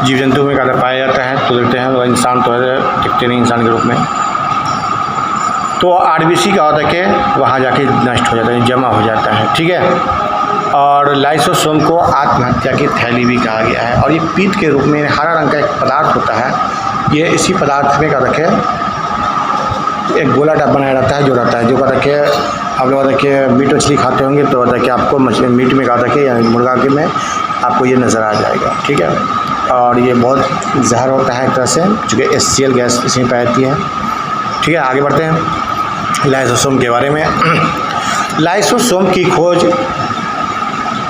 जीव जंतु में कहते पाया जाता है, तो देखते हैं, इंसान तो दिखते नहीं इंसान के रूप में, तो आरबीसी का होता है कि वहाँ जाके नष्ट हो जाता है, जमा हो जाता है, ठीक है। और लाइसोसोम को आत्महत्या की थैली भी कहा गया है। और ये पीत के रूप में हरा रंग का एक पदार्थ होता है, ये इसी पदार्थ में का रखे एक गोला टाइप बनाया रहता है, जो रहता है, जो कहता है कि आप लोग कहते हैं कि मीट मछली खाते होंगे तो कहता है कि आपको मछली मीट में कहता है कि या मुर्गा के में आपको ये नज़र आ जाएगा, ठीक है। और ये बहुत जहर होता है एक तरह से, चूँकि HCl गैस इसमें पाई जाती है, ठीक है। आगे बढ़ते हैं लाइसोसोम के बारे में। लाइसोसोम की खोज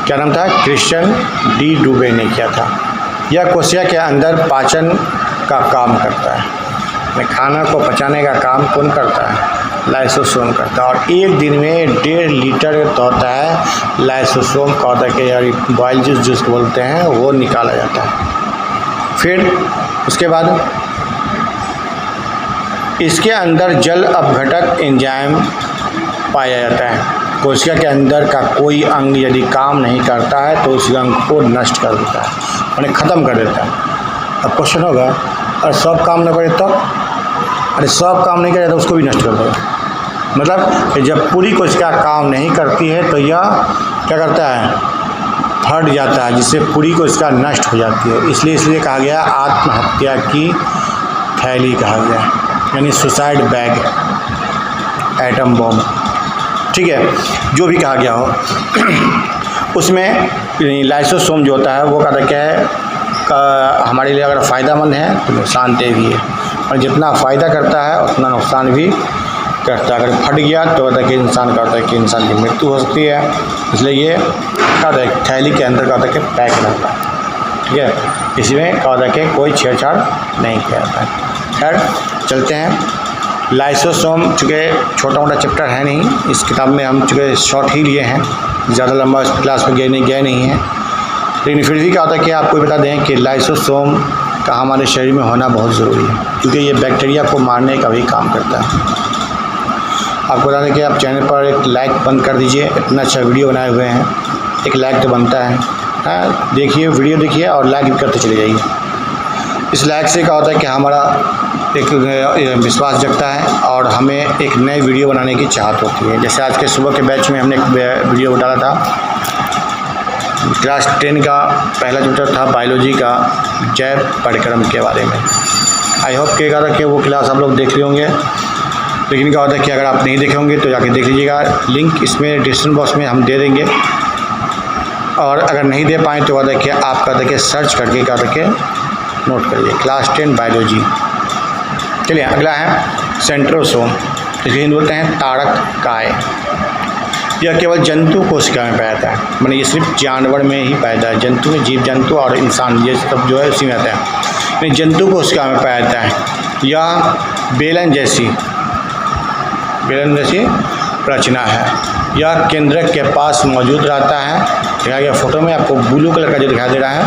क्या नाम था, क्रिश्चियन डी डुबे ने किया था। यह कोशिका के अंदर पाचन का काम करता है, खाना को पचाने का काम कौन करता है, लाइसोसोम करता है। और एक दिन में 1.5 लीटर तो होता है लाइसोसोम का होता है कि यार बॉयल जूस जिसको बोलते हैं वो निकाला जाता है। फिर उसके बाद इसके अंदर जल अपघटक एंजाइम पाया जाता है। कोशिका के अंदर का कोई अंग यदि काम नहीं करता है तो उस अंग को नष्ट कर देता है, यानी ख़त्म कर देता है। अब क्वेश्चन होगा, अरे सब काम न करे तब, अरे सब काम नहीं करे तो उसको भी नष्ट कर देगा। मतलब जब पूरी कोशिका काम नहीं करती है तो यह क्या करता है, फट जाता है, जिससे पूरी कोशिका नष्ट हो जाती है। इसलिए कहा गया आत्महत्या की थैली कहा गया, यानी सुसाइड बैग, एटम बॉम्ब, ठीक है, जो भी कहा गया हो। उसमें लाइसोसोम जो होता है वो कहता क्या है, हमारे लिए अगर फ़ायदेमंद है तो नुकसानदेह भी है, और जितना फ़ायदा करता है उतना नुकसान भी करता है। अगर फट गया तो कहता है कि इंसान का होता है कि इंसान की मृत्यु हो सकती है, इसलिए ये क्या होता है, थैली के अंदर का होता है कि पैक रहता है, ठीक है। इसमें क्या होता है कि कोई छेड़छाड़ नहीं किया जाता है। खैर चलते हैं, लाइसोसोम चूँकि छोटा मोटा चैप्टर है नहीं, इस किताब में हम चूँकि शॉर्ट ही लिए हैं, ज़्यादा लंबा क्लास में गए नहीं हैं, लेकिन फिर भी क्या होता है कि आपको बता दें कि लाइसोसोम का हमारे शरीर में होना बहुत ज़रूरी है, क्योंकि ये बैक्टीरिया को मारने का भी काम करता है। आपको बता दें कि आप चैनल पर एक लाइक बंद कर दीजिए, इतना अच्छा वीडियो बनाए हुए हैं, एक लाइक तो बनता है, हाँ देखिए वीडियो देखिए और लाइक भी करते चले जाइए। इस लाइक से क्या होता है कि हमारा एक विश्वास जगता है और हमें एक नए वीडियो बनाने की चाहत होती है। जैसे आज के सुबह के बैच में हमने एक वीडियो डाला था, क्लास 10 का पहला चैप्टर था बायोलॉजी का जैव परिक्रम के बारे में। आई होप कि वो क्लास आप लोग देख लिए होंगे, लेकिन क्या होता है कि अगर आप नहीं देखे होंगे तो जाके देख लीजिएगा, लिंक इसमें डिस्क्रिप्शन बॉक्स में हम दे देंगे। और अगर नहीं दे पाएँ तो कहते हैं कि आप कहते हैं सर्च करके कहते हैं कि नोट करिए क्लास 10 बायोलॉजी। चलिए अगला है सेंट्रोसोम, जिसे हिंदी बोलते हैं तारक काय। यह केवल जंतु कोशिका में पाया जाता है, माने ये सिर्फ जानवर में ही पाया जाता है, जंतु में जीव जंतु और इंसान ये सब जो है उसी में आता है, लेकिन जंतु कोशिका में पाया जाता है। यह बेलन जैसी रचना है। यह केंद्रक के पास मौजूद रहता है। दिखाया गया फोटो में आपको ब्लू कलर का जो दिखाई दे रहा है,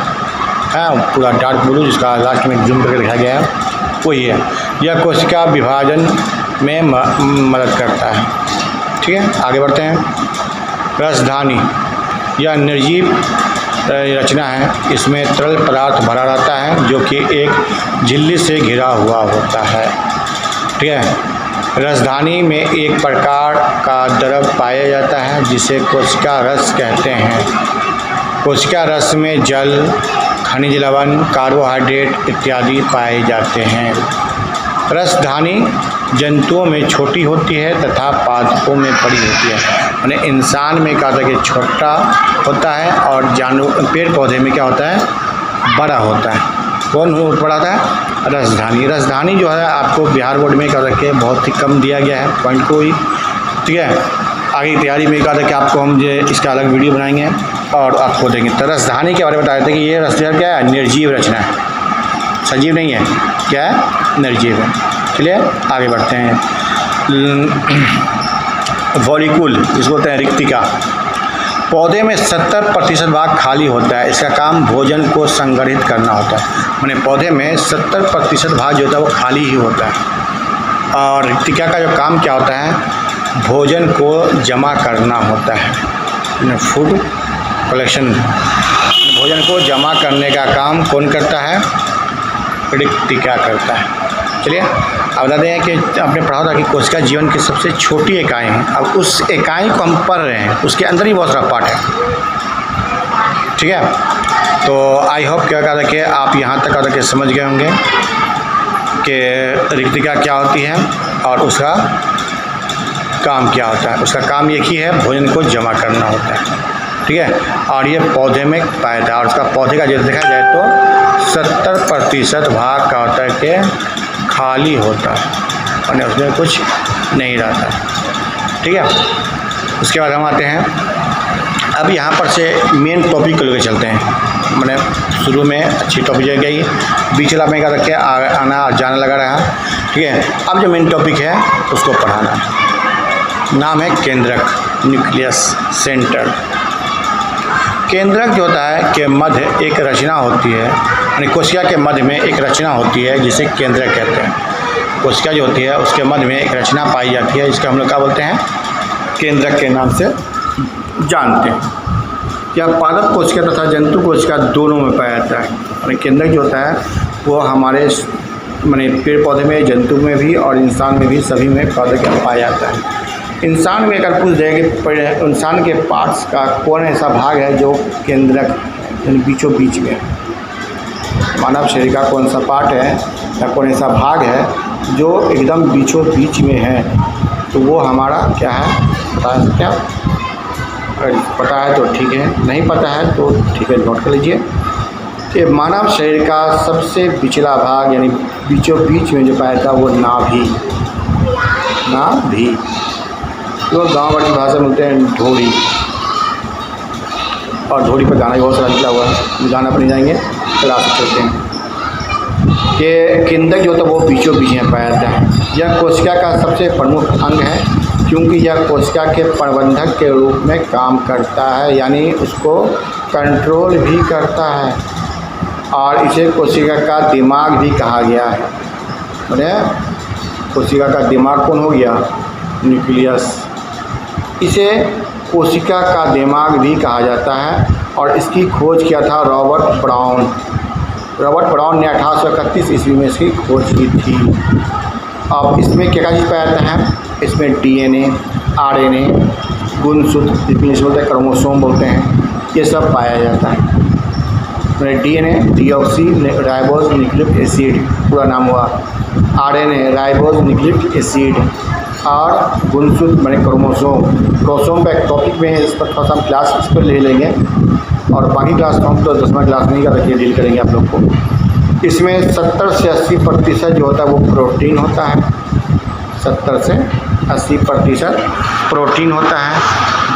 हाँ पूरा डार्क ब्लू, जिसका लास्ट में जूम करके दिखाया गया है वही है। यह कोशिका विभाजन में मदद करता है, ठीक है। आगे बढ़ते हैं, रसधानी। यह निर्जीव रचना है, इसमें तरल पदार्थ भरा रहता है जो कि एक झिल्ली से घिरा हुआ होता है, ठीक है। रसधानी में एक प्रकार का द्रव पाया जाता है जिसे कोशिका रस कहते हैं। कोशिका रस में जल, खनिज लवण, कार्बोहाइड्रेट इत्यादि पाए जाते हैं। रसधानी जंतुओं में छोटी होती है तथा पादपों में बड़ी होती है, यानी इंसान में क्या होता है कि छोटा होता है और जानवर पेड़ पौधे में क्या होता है, बड़ा होता है। कौन बड़ा होता है, रसधानी। रसधानी जो है आपको बिहार बोर्ड में क्या रखे बहुत ही कम दिया गया है पॉइंट को ही, ठीक है। आगे की तैयारी में कहा था कि आपको हम ये इसका अलग वीडियो बनाएंगे और आपको देंगे। तो राजधानी के बारे में बता रहे थे कि ये राजधानी क्या है, निर्जीव रचना है, सजीव नहीं है, क्या है, निर्जीव है। चलिए आगे बढ़ते हैं। वॉलिक्यूल जिसको बोलते हैं रिक्तिका, पौधे में 70% भाग खाली होता है। इसका काम भोजन को संग्रहित करना होता है। माने पौधे में 70% भाग जो होता है वो खाली ही होता है। और रिक्तिका का जो काम क्या होता है, भोजन को जमा करना होता है। फूड कलेक्शन, भोजन को जमा करने का काम कौन करता है, रिक्तिका करता है। चलिए अब बता दें कि आपने पढ़ा था कि कोशिका जीवन की सबसे छोटी इकाई है। अब उस इकाई को हम पढ़ रहे हैं, उसके अंदर ही बहुत सारा पार्ट है। ठीक है, तो आई होप क्या कहा था कि आप यहाँ तक आकर के समझ गए होंगे कि रिक्तिका क्या होती है और उसका काम क्या होता है। उसका काम एक ही है, भोजन को जमा करना होता है। ठीक है, और ये पौधे में पाया जाता है। और उसका पौधे का जो देखा जाए तो 70% भाग का होता है कि खाली होता है और उसमें कुछ नहीं रहता। ठीक है, उसके बाद हम आते हैं अब यहाँ पर से मेन टॉपिक को लेकर चलते हैं। मैंने शुरू में अच्छी टॉपिक गई, बीच वाला में क्या रखे आना और जाना लगा रहा। ठीक है, अब जो मेन टॉपिक है उसको पढ़ाना है। नाम है केंद्रक, न्यूक्लियस सेंटर। केंद्रक जो होता है कि मध्य एक रचना होती है, यानी कोशिका के मध्य में एक रचना होती है जिसे केंद्रक कहते हैं। कोशिका जो होती है उसके मध्य में एक रचना पाई जाती है जिसका हम लोग क्या बोलते हैं, केंद्रक के नाम से जानते हैं। यह पादप कोशिका तथा जंतु कोशिका दोनों में पाया जाता है। यानी केंद्रक जो होता है वो हमारे माने पेड़ पौधे में, जंतु में भी और इंसान में भी, सभी में पौधे का पाया जाता है। इंसान में अगर पूछ जाए कि इंसान के पार्ट्स का कौन ऐसा भाग है जो केंद्रक यानी बीचों बीच में, मानव शरीर का कौन सा पार्ट है या कौन ऐसा भाग है जो एकदम बीचों बीच में है, तो वो हमारा क्या है, बता सकते हैं आप? अगर पता है तो ठीक है, नहीं पता है तो ठीक है, नोट कर लीजिए कि मानव शरीर का सबसे पिछला भाग यानी बीचों बीच में जो पाया था वो नाभि, नाभि तो गाँव वाली भाषा में बोलते हैं ढोरी। और ढोरी पर गाना भी बहुत सारा निकला हुआ है, गाना पर नहीं जाएंगे, क्लास चलते हैं कि केंद्रक जो होता है वो बीचों बीच में पाया जाता है। यह कोशिका का सबसे प्रमुख अंग है क्योंकि यह कोशिका के प्रबंधक के रूप में काम करता है, यानी उसको कंट्रोल भी करता है। और इसे कोशिका का दिमाग भी कहा गया है। बोले कोशिका का दिमाग कौन हो गया, न्यूक्लियस। इसे कोशिका का दिमाग भी कहा जाता है और इसकी खोज किया था रॉबर्ट ब्राउन। रॉबर्ट ब्राउन ने 1831 ईस्वी में इसकी खोज की थी। अब इसमें क्या चीज़ पाया जाता है, इसमें डीएनए, आरएनए, गुणसूत्र, इंग्लिश बोलते हैं क्रोमोसोम बोलते हैं, ये सब पाया जाता है। DNA deoxy ribose nucleic acid पूरा नाम हुआ, आरएनए राइबोज न्यूक्लिक एसिड, और गुणसूत्र माने क्रोमोसोम। क्रोमोसोम का एक टॉपिक में है, इस पर थोड़ा सा हम क्लास इस पर ले लेंगे और बाकी क्लास तो हम तो 10वां क्लास में ही का रखिए डील करेंगे आप लोग को। इसमें 70 से 80% जो होता है वो प्रोटीन होता है, 70 से 80% प्रोटीन होता है,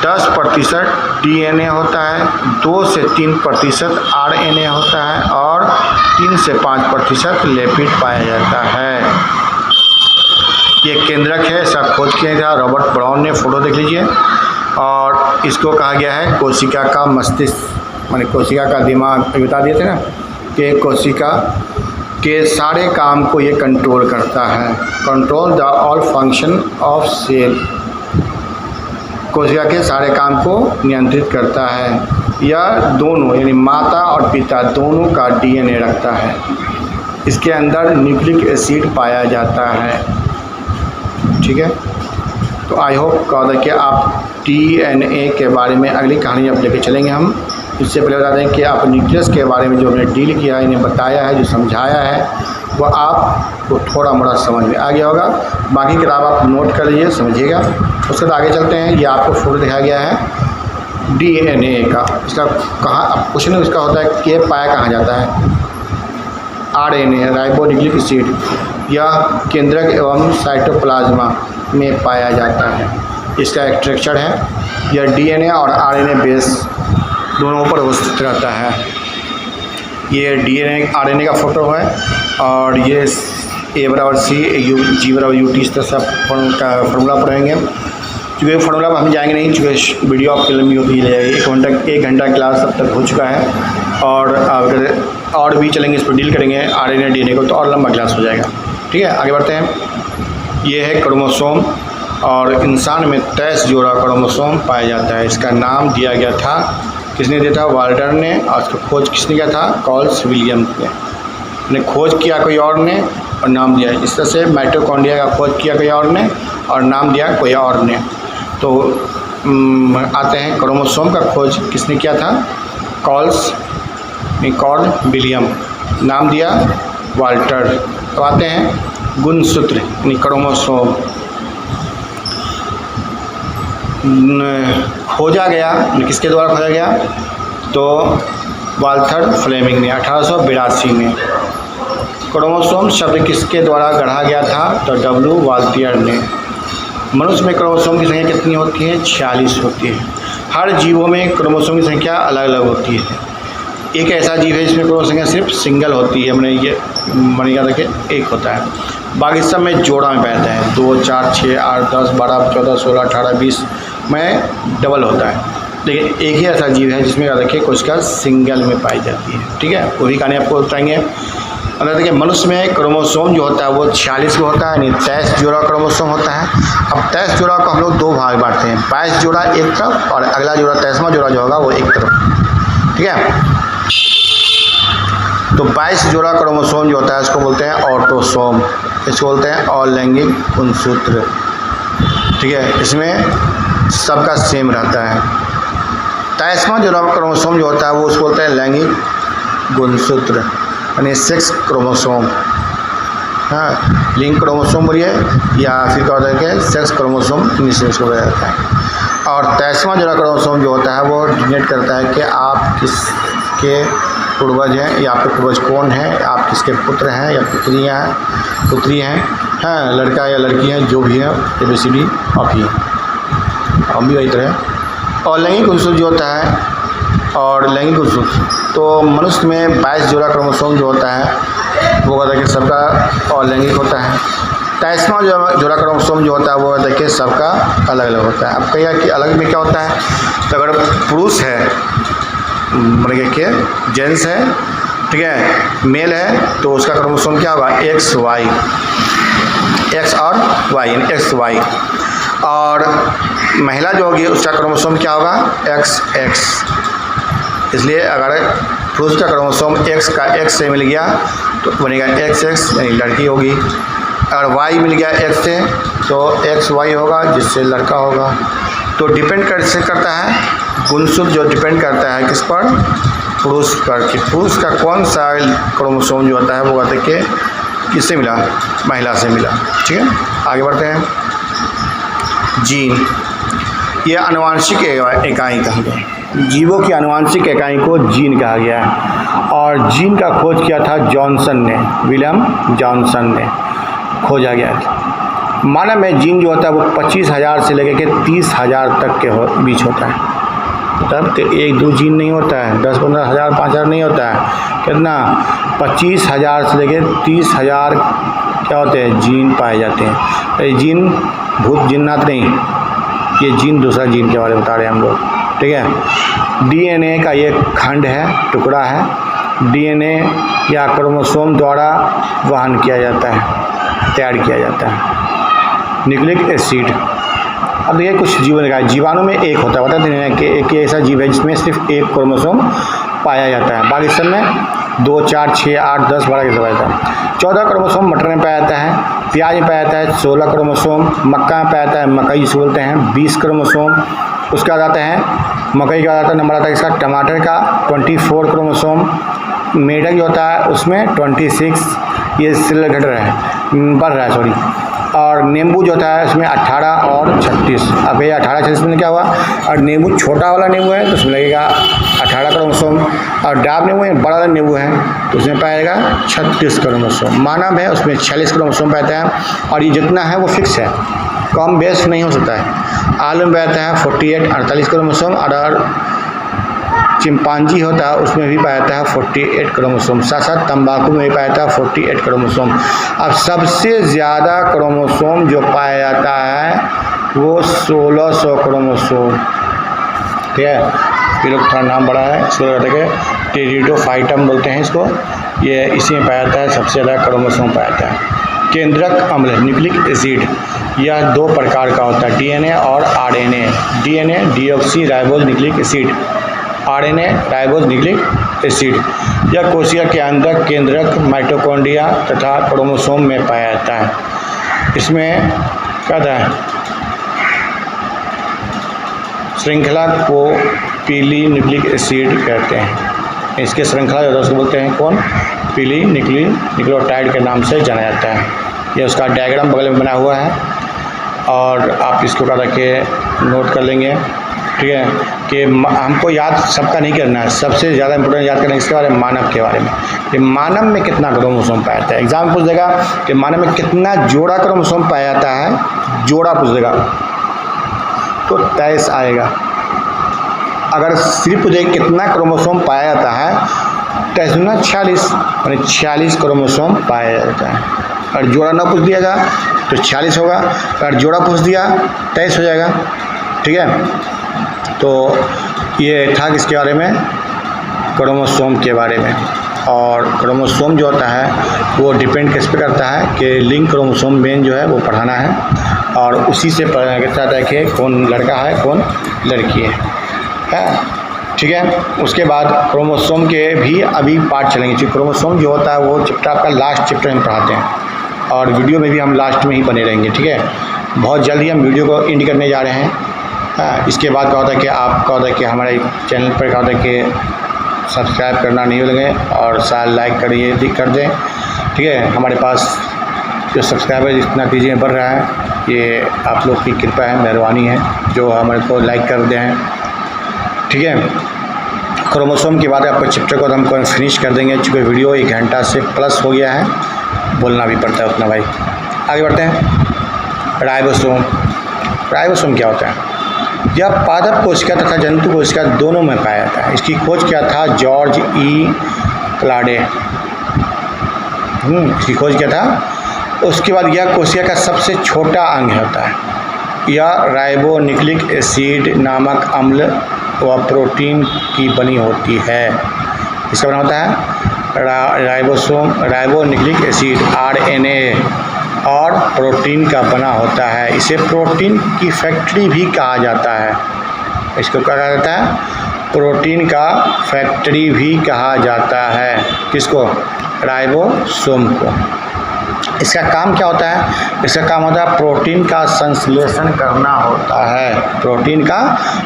10% डीएनए होता है, 2 से 3% आरएनए होता है और 3 से 5% लिपिड पाया जाता है। ये केंद्रक है, इसका खोज किया गया रॉबर्ट ब्राउन ने, फोटो देख लीजिए। और इसको कहा गया है कोशिका का मस्तिष्क, माने कोशिका का दिमाग। बता दिए थे ना कि कोशिका के सारे काम को ये कंट्रोल करता है, control the all function of cell. कोशिका के सारे काम को नियंत्रित करता है। यह दोनों यानी माता और पिता दोनों का डीएनए रखता है। इसके अंदर न्यूक्लिक एसिड पाया जाता है। ठीक है, तो आई होप कहा कि आप डीएनए के बारे में अगली कहानी अब लेके चलेंगे हम। इससे पहले बता दें कि आप न्यूक्लियस के बारे में जो हमने डील किया है, इन्हें बताया है, जो समझाया है, वो आपको थोड़ा मोड़ा समझ में आ गया होगा। बाकी किताब आप नोट कर लीजिए, समझिएगा। उसके बाद आगे चलते हैं। ये आपको फोटो दिखाया गया है डीएनए का। इसका कहाँ क्वेश्चन इसका होता है कि पाया कहाँ जाता है, आरएनए राइबोन्यूक्लिक एसिड या केंद्रक एवं साइटोप्लाज्मा में पाया जाता है। इसका एक स्ट्रक्चर है। यह डीएनए और आरएनए बेस दोनों पर उपस्थित रहता है। ये डीएनए आरएनए का फोटो है और ये A=C G=UT इस तरह से आप फार्मूला पढ़ेंगे। चूँकि फार्मूला पर हम जाएंगे नहीं, चूँकि वीडियो आपकी लंबी होती ले जाएगी। 1 घंटा क्लास अब तक हो चुका है और अगर और भी चलेंगे, इस पर डील करेंगे आरएनए डीएनए को, तो और लंबा क्लास हो जाएगा। ठीक है, आगे बढ़ते हैं। ये है क्रोमोसोम और इंसान में 23 जोड़ा क्रोमोसोम पाया जाता है। इसका नाम दिया गया था, किसने दिया था? वाल्टर ने। और इसका खोज किसने किया था? कार्ल विलियम्स ने खोज किया कोई और ने और नाम दिया। इस तरह से माइटोकॉन्ड्रिया का खोज किया कोई और ने और नाम दिया कोई और ने। तो आते हैं क्रोमोसोम का खोज किसने किया था? कार्ल विलियम, नाम दिया वाल्टर। तो आते हैं गुणसूत्र यानी क्रोमोसोम खोजा गया, किसके द्वारा खोजा गया? तो वाल्थर फ्लेमिंग ने 1882 में। क्रोमोसोम शब्द किसके द्वारा गढ़ा गया था? तो W वाल्थियर ने। मनुष्य में क्रोमोसोम की संख्या कितनी होती है? 46 होती है। हर जीवों में क्रोमोसोम की संख्या अलग अलग होती है। एक ऐसा जीव है जिसमें क्रोमोसोम संख्या सिर्फ सिंगल होती है, मैंने ये मन याद रखे, एक होता है। बाकी सब में जोड़ा में पैदा है, 2, 4, 6, 8, 10, 12, 14, 16, 18, 20 में डबल होता है। लेकिन एक ही ऐसा जीव है जिसमें याद रखिए कोशिका सिंगल में पाई जाती है। ठीक है, वही कहानी आपको बताएंगे। अगर देखिए मनुष्य में क्रोमोसोम जो होता है वो 46 का होता है, यानी 23 जोड़ा क्रोमोसोम होता है। अब 23 जोड़ा को हम लोग 2 भाग बांटते हैं, 22 जोड़ा एक तरफ और अगला जोड़ा 23वां जोड़ा जो होगा वो एक तरफ। ठीक है, तो 22 जोड़ा क्रोमोसोम जो होता है इसको बोलते हैं ऑटोसोम, इसको बोलते हैं अलैंगिक गुणसूत्र। ठीक है, इसमें सबका सेम रहता है। 23वां जोड़ा क्रोमोसोम जो होता है वो उसको बोलते हैं लैंगिक गुणसूत्र यानी सेक्स क्रोमोसोम। हाँ, लिंग क्रोमोसोम बोलिए या फिर क्या होता है कि सेक्स क्रोमोसोम इसको बोला जाता है। और 23वां जोड़ा क्रोमोसोम जो होता है वो डिनोट करता है कि आप किसके पूर्वज हैं या आपके पूर्वज कौन है, आप किसके पुत्र हैं या पुत्री हैं, हाँ, लड़का या लड़की हैं, जो भी है ABCD आप ही हम भी वही तरह। और लैंगिक गुणसूत्र जो होता है और लैंगिक गुणसूत्र, तो मनुष्य में 22 जोड़ा क्रोमोसोम जो होता है वो कहता है कि सबका और लैंगिक होता है। 23वां जोड़ा क्रोमोसोम जो होता है वो देखिए सबका अलग अलग होता है। अब कहिए कि अलग में क्या होता है? तो अगर पुरुष है, मतलब कि जेंट्स है, ठीक है, मेल है, तो उसका क्रोमोसोम क्या होगा? XY, X और Y यानी XY। और महिला जो होगी उसका क्रोमोसोम क्या होगा? XX। इसलिए अगर पुरुष का क्रोमोसोम X का X से मिल गया तो बनेगा XX यानी लड़की होगी। अगर Y मिल गया X से तो XY होगा जिससे लड़का होगा। तो डिपेंड कैसे करता है? गुणसूत्र जो डिपेंड करता है किस पर? पुरुष पर, कि पुरुष का कौन सा क्रोमोसोम जो होता है वो कहते हैं कि किससे मिला? महिला से मिला। ठीक है, आगे बढ़ते हैं। जीन, ये आनुवांशिक इकाई कहा गया। जीवों की आनुवांशिक इकाई को जीन कहा गया है और जीन का खोज किया था जॉनसन ने, विलियम जॉनसन ने खोजा गया था। मानव में जीन जो होता है वो 25,000 से लेकर के 30,000 तक के बीच होता है। तब तो 1-2 जीन नहीं होता है, 10-15 हज़ार 5,000 नहीं होता है, कितना? 25,000 से लेकर 30,000 क्या होते हैं? जीन पाए जाते हैं। ये जीन भूत जिन्नात नहीं, ये जीन दूसरा जीन के बारे में बता रहे हैं हम लोग। ठीक है, डीएनए का ये खंड है, टुकड़ा है। डीएनए या क्रोमोसोम द्वारा वहन किया जाता है, तैयार किया जाता है। न्यूक्लिक एसिड, अब देखिए कुछ जीवन का जीवाणु में एक होता है, बता दें कि एक ऐसा जीव है जिसमें सिर्फ एक क्रोमोसोम पाया जाता है, बाकी सब में 2, 4, 6, 8, 10, 12 के सब पाया जाता है। 14 क्रोमोसोम मटर में पाया जाता है, प्याज में पाया जाता है 16 क्रोमोसोम, मक्का में पाया जाता है, मकई जिसे बोलते हैं 20 क्रोमोसोम। उसके बाद आता है मकई का, आता है नंबर आता है इसका टमाटर का 24 क्रोमोसोम। मेढक जो होता है उसमें 26, ये सिलेंडर है, बढ़ रहा है सॉरी। और नींबू जो होता है उसमें 18 और 36। अब ये 18 36 में क्या हुआ, और नींबू छोटा वाला नींबू है तो उसमें लगेगा 18 क्रोमोसोम, और डाब नींबू है, बड़ा वाला नींबू है तो उसमें पाएगा 36 क्रोमोसोम। मानव है उसमें 46 क्रोमोसोम पाता है, और ये जितना है वो फिक्स है, कम बेस नहीं हो सकता है। आलू में पाता है 48 48 क्रोमोसोम, और चिंपांजी होता है उसमें भी पाया जाता है 48 क्रोमोसोम। साथ साथ तंबाकू में भी पाया जाता है 48 क्रोमोसोम। अब सबसे ज़्यादा क्रोमोसोम जो पाया जाता है वो 1600 क्रोमोसोम। ठीक है, ये लोग थोड़ा नाम बड़ा है, इसको कहते हैं टेरिडोफाइटम बोलते हैं इसको। ये इसी में पाया जाता है, सबसे ज़्यादा क्रोमोसोम पाया जाता है। केंद्रक अम्ल न्यूक्लिक एसिड, यह 2 प्रकार का होता है, डीएनए और RNA. DNA deoxy ribose nucleic acid, RNA ribose nucleic acid. यह कोशिका के अंदर केंद्रक, माइटोकॉन्ड्रिया तथा क्रोमोसोम में पाया जाता है। इसमें क्या होता है, श्रृंखला को पीली न्यूक्लिक एसिड कहते हैं। इसके श्रृंखला जो है उसको बोलते हैं कौन, पीली न्यूक्लियोटाइड के नाम से जाना जाता है। ये उसका डायग्राम बगल में बना हुआ है, और आप इसको क्या रखे नोट कर लेंगे। ठीक है, कि हमको याद सबका नहीं करना है, सबसे ज़्यादा इंपोर्टेंट याद करना है इसके बारे में, मानव के बारे में, कि मानव में कितना क्रोमोसोम पाया जाता है। एग्जाम में पूछ देगा कि मानव में कितना जोड़ा क्रोमोसोम पाया जाता है, जोड़ा पूछ देगा तो 23 आएगा। अगर सिर्फ पूछ देगा कितना क्रोमोसोम पाया जाता है, 23 दूना 46, यानी 46 क्रोमोसोम पाया जाता है। और जोड़ा ना पूछ दिएगा तो 46 होगा, अगर जोड़ा पूछ दिया 23 हो जाएगा। ठीक है, तो ये था किसके बारे में, क्रोमोसोम के बारे में। और क्रोमोसोम जो होता है वो डिपेंड किस पे करता है कि लिंक क्रोमोसोम मेन जो है वो पढ़ाना है, और उसी से पता चलता है कि कौन लड़का है कौन लड़की है। ठीक है, उसके बाद क्रोमोसोम के भी अभी पार्ट चलेंगे, क्योंकि क्रोमोसोम जो होता है वो चैप्टर आपका लास्ट चैप्टर में पढ़ाते हैं, और वीडियो में भी हम लास्ट में ही बने रहेंगे। ठीक है, बहुत जल्दी हम वीडियो को एंड करने जा रहे हैं। इसके बाद क्या होता है कि आपका होता है कि हमारे चैनल पर क्या होता है कि सब्सक्राइब करना नहीं भूलेंगे, और साथ लाइक करिए कर दें। ठीक है, हमारे पास जो सब्सक्राइबर जितना तेज़ी में बढ़ रहा है, ये आप लोग की कृपा है, मेहरबानी है जो हमारे को लाइक कर दें हैं। ठीक है, क्रोमोसोम के बाद आपको चैप्टर को हम फिनिश कर देंगे, चूँकि वीडियो 1 घंटा से प्लस हो गया है, बोलना भी पड़ता है उतना भाई। आगे बढ़ते हैं। राइबोसोम, राइबोसोम क्या होता है, यह पादप कोशिका तथा जंतु कोशिका दोनों में पाया जाता है। इसकी खोज किया था जॉर्ज ई क्लाडे, इसकी खोज किया था। उसके बाद यह कोशिका का सबसे छोटा अंग होता है। यह राइबोन्यूक्लिक एसिड नामक अम्ल व प्रोटीन की बनी होती है। इसका बना होता है राइबोसोम, राइबोन्यूक्लिक एसिड आरएनए और प्रोटीन का बना होता है। इसे प्रोटीन की फैक्ट्री भी कहा जाता है। इसको क्या कहा जाता है, प्रोटीन का फैक्ट्री भी कहा जाता है। किसको, राइबोसोम को। इसका काम क्या होता है, इसका काम होता है प्रोटीन का संश्लेषण करना होता है। प्रोटीन का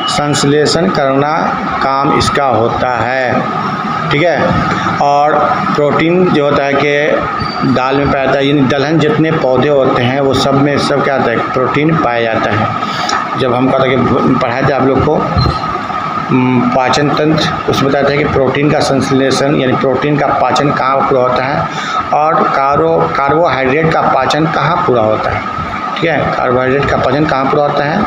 संश्लेषण करना काम इसका होता है। ठीक है, और प्रोटीन जो होता है कि दाल में पाया जाता है, यानी दलहन जितने पौधे होते हैं वो सब में सब क्या होता है, प्रोटीन पाया जाता है। जब हम कहते हैं कि पढ़ाए थे आप लोग को पाचन तंत्र, उसमें बताया था कि प्रोटीन का संश्लेषण यानी प्रोटीन का पाचन कहाँ पूरा होता है, और कार्बोहाइड्रेट का पाचन कहाँ पूरा होता है। ठीक है, कार्बोहाइड्रेट का पाचन कहाँ पूरा होता है,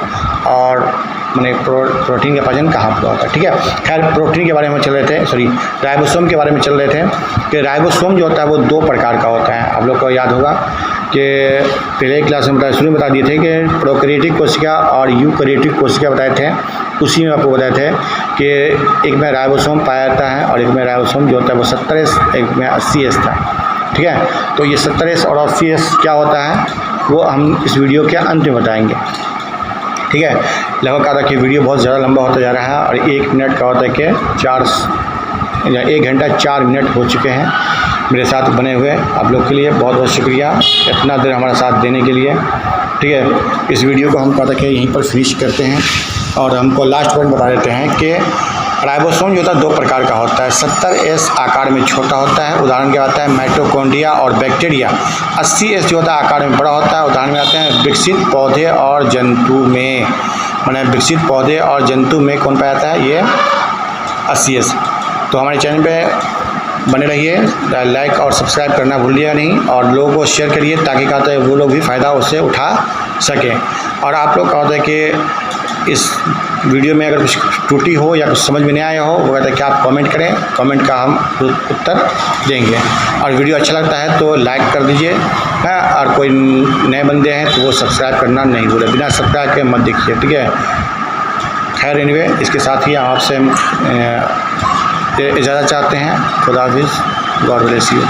और मैंने प्रोटीन का पाचन कहाँ पूरा होता है। ठीक है, खैर प्रोटीन के बारे में चल रहे थे, सॉरी राइबोसोम के बारे में चल रहे थे कि राइबोसोम जो होता है वो 2 प्रकार का होता है। आप लोग को याद होगा कि पहले क्लास में शुरू में बता दिए थे कि प्रोकैरियोटिक कोशिका और यूकैरियोटिक कोशिका बताए थे। उसी में आपको बताए थे कि एक में राइबोसोम पाया जाता है और एक में राइबोसोम जो होता है वो 70S, एक में 80S था। ठीक है, तो ये 70S और 80S क्या होता है वो हम इस वीडियो के अंत में बताएंगे। ठीक है, लगभग कहा था कि वीडियो बहुत ज़्यादा लंबा होता जा रहा है, और 1 मिनट का होता है कि 1 घंटा 4 मिनट हो चुके हैं मेरे साथ बने हुए। आप लोग के लिए बहुत बहुत शुक्रिया इतना देर हमारा साथ देने के लिए। ठीक है, इस वीडियो को हम कहते हैं कि यहीं पर फिनिश करते हैं, और हमको लास्ट पॉइंट बता देते हैं कि राइबोसोम जो होता है 2 प्रकार का होता है। 70S आकार में छोटा होता है, उदाहरण क्या आता है माइटोकॉन्ड्रिया और बैक्टीरिया। 80S जो होता है आकार में बड़ा होता है, उदाहरण में आते हैं विकसित पौधे और जंतु में, माने विकसित पौधे और जंतु में कौन पाया जाता है, ये 80S। तो हमारे चैनल पे बने रहिए, लाइक और सब्सक्राइब करना भूलिएगा नहीं, और लोगों को शेयर करिए ताकि क्या होता है वो लोग भी फ़ायदा उससे उठा सकें। और आप लोग क्या होता है कि इस वीडियो में अगर कुछ त्रुटि हो या कुछ समझ में नहीं आया हो, वो कहता है कि आप कमेंट करें, कमेंट का हम उत्तर देंगे। और वीडियो अच्छा लगता है तो लाइक कर दीजिए, है, और कोई नए बंदे हैं तो वो सब्सक्राइब करना नहीं भूलें, बिना सब्सक्राइब के मत देखिए, ठीक है। खैर एनीवे, इसके साथ ही आपसे इजाज़त चाहते हैं। खुदा हाफिज़, गॉड ब्लेस यू।